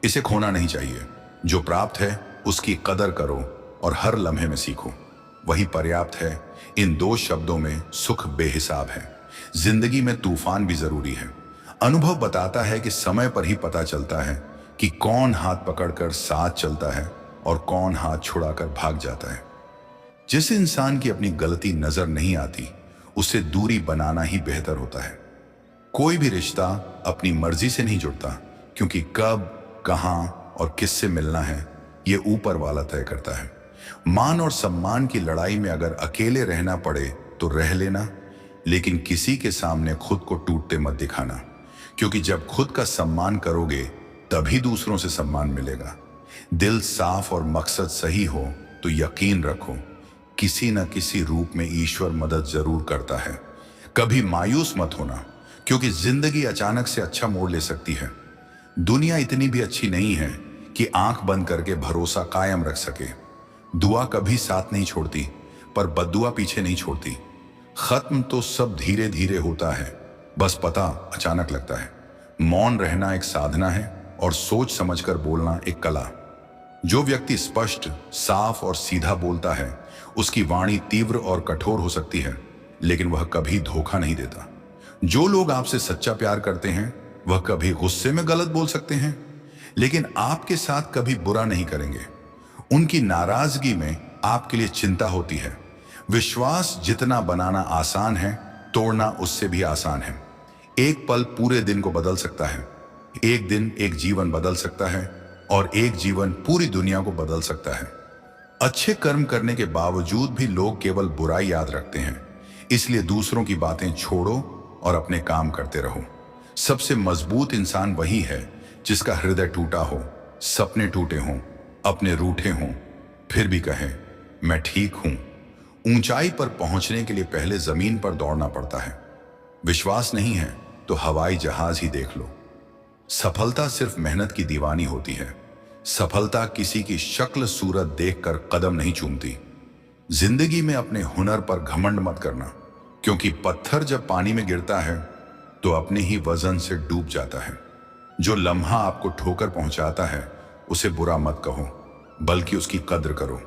इसे खोना नहीं चाहिए। जो प्राप्त है उसकी कदर करो और हर लम्हे में सीखो। वही पर्याप्त है। इन दो शब्दों में सुख बेहिसाब है। जिंदगी में तूफान भी जरूरी है। अनुभव बताता है कि समय पर ही पता चलता है कि कौन हाथ पकड़कर साथ चलता है और कौन हाथ छुड़ाकर भाग जाता है। जिस इंसान की अपनी गलती नजर नहीं आती उससे दूरी बनाना ही बेहतर होता है। कोई भी रिश्ता अपनी मर्जी से नहीं जुड़ता, क्योंकि कब, कहां और किससे मिलना है ये ऊपर वाला तय करता है। मान और सम्मान की लड़ाई में अगर अकेले रहना पड़े तो रह लेना, लेकिन किसी के सामने खुद को टूटते मत दिखाना, क्योंकि जब खुद का सम्मान करोगे तभी दूसरों से सम्मान मिलेगा। दिल साफ और मकसद सही हो तो यकीन रखो किसी न किसी रूप में ईश्वर मदद जरूर करता है। कभी मायूस मत होना, क्योंकि जिंदगी अचानक से अच्छा मोड़ ले सकती है। दुनिया इतनी भी अच्छी नहीं है कि आंख बंद करके भरोसा कायम रख सके। दुआ कभी साथ नहीं छोड़ती, पर बद्दुआ पीछे नहीं छोड़ती। खत्म तो सब धीरे धीरे होता है, बस पता अचानक लगता है। मौन रहना एक साधना है और सोच समझकर बोलना एक कला। जो व्यक्ति स्पष्ट, साफ और सीधा बोलता है उसकी वाणी तीव्र और कठोर हो सकती है, लेकिन वह कभी धोखा नहीं देता। जो लोग आपसे सच्चा प्यार करते हैं वह कभी गुस्से में गलत बोल सकते हैं, लेकिन आपके साथ कभी बुरा नहीं करेंगे। उनकी नाराजगी में आपके लिए चिंता होती है। विश्वास जितना बनाना आसान है, तोड़ना उससे भी आसान है। एक पल पूरे दिन को बदल सकता है। एक दिन एक जीवन बदल सकता है और एक जीवन पूरी दुनिया को बदल सकता है। अच्छे कर्म करने के बावजूद भी लोग केवल बुराई याद रखते हैं। इसलिए दूसरों की बातें छोड़ो और अपने काम करते रहो। सबसे मजबूत इंसान वही है जिसका हृदय टूटा हो, सपने टूटे हों, अपने रूठे हों, फिर भी कहे मैं ठीक हूं। ऊंचाई पर पहुंचने के लिए पहले जमीन पर दौड़ना पड़ता है। विश्वास नहीं है तो हवाई जहाज ही देख लो। सफलता सिर्फ मेहनत की दीवानी होती है। सफलता किसी की शक्ल सूरत देखकर कदम नहीं चूमती। जिंदगी में अपने हुनर पर घमंड मत करना, क्योंकि पत्थर जब पानी में गिरता है तो अपने ही वजन से डूब जाता है। जो लम्हा आपको ठोकर पहुंचाता है उसे बुरा मत कहो, बल्कि उसकी कद्र करो।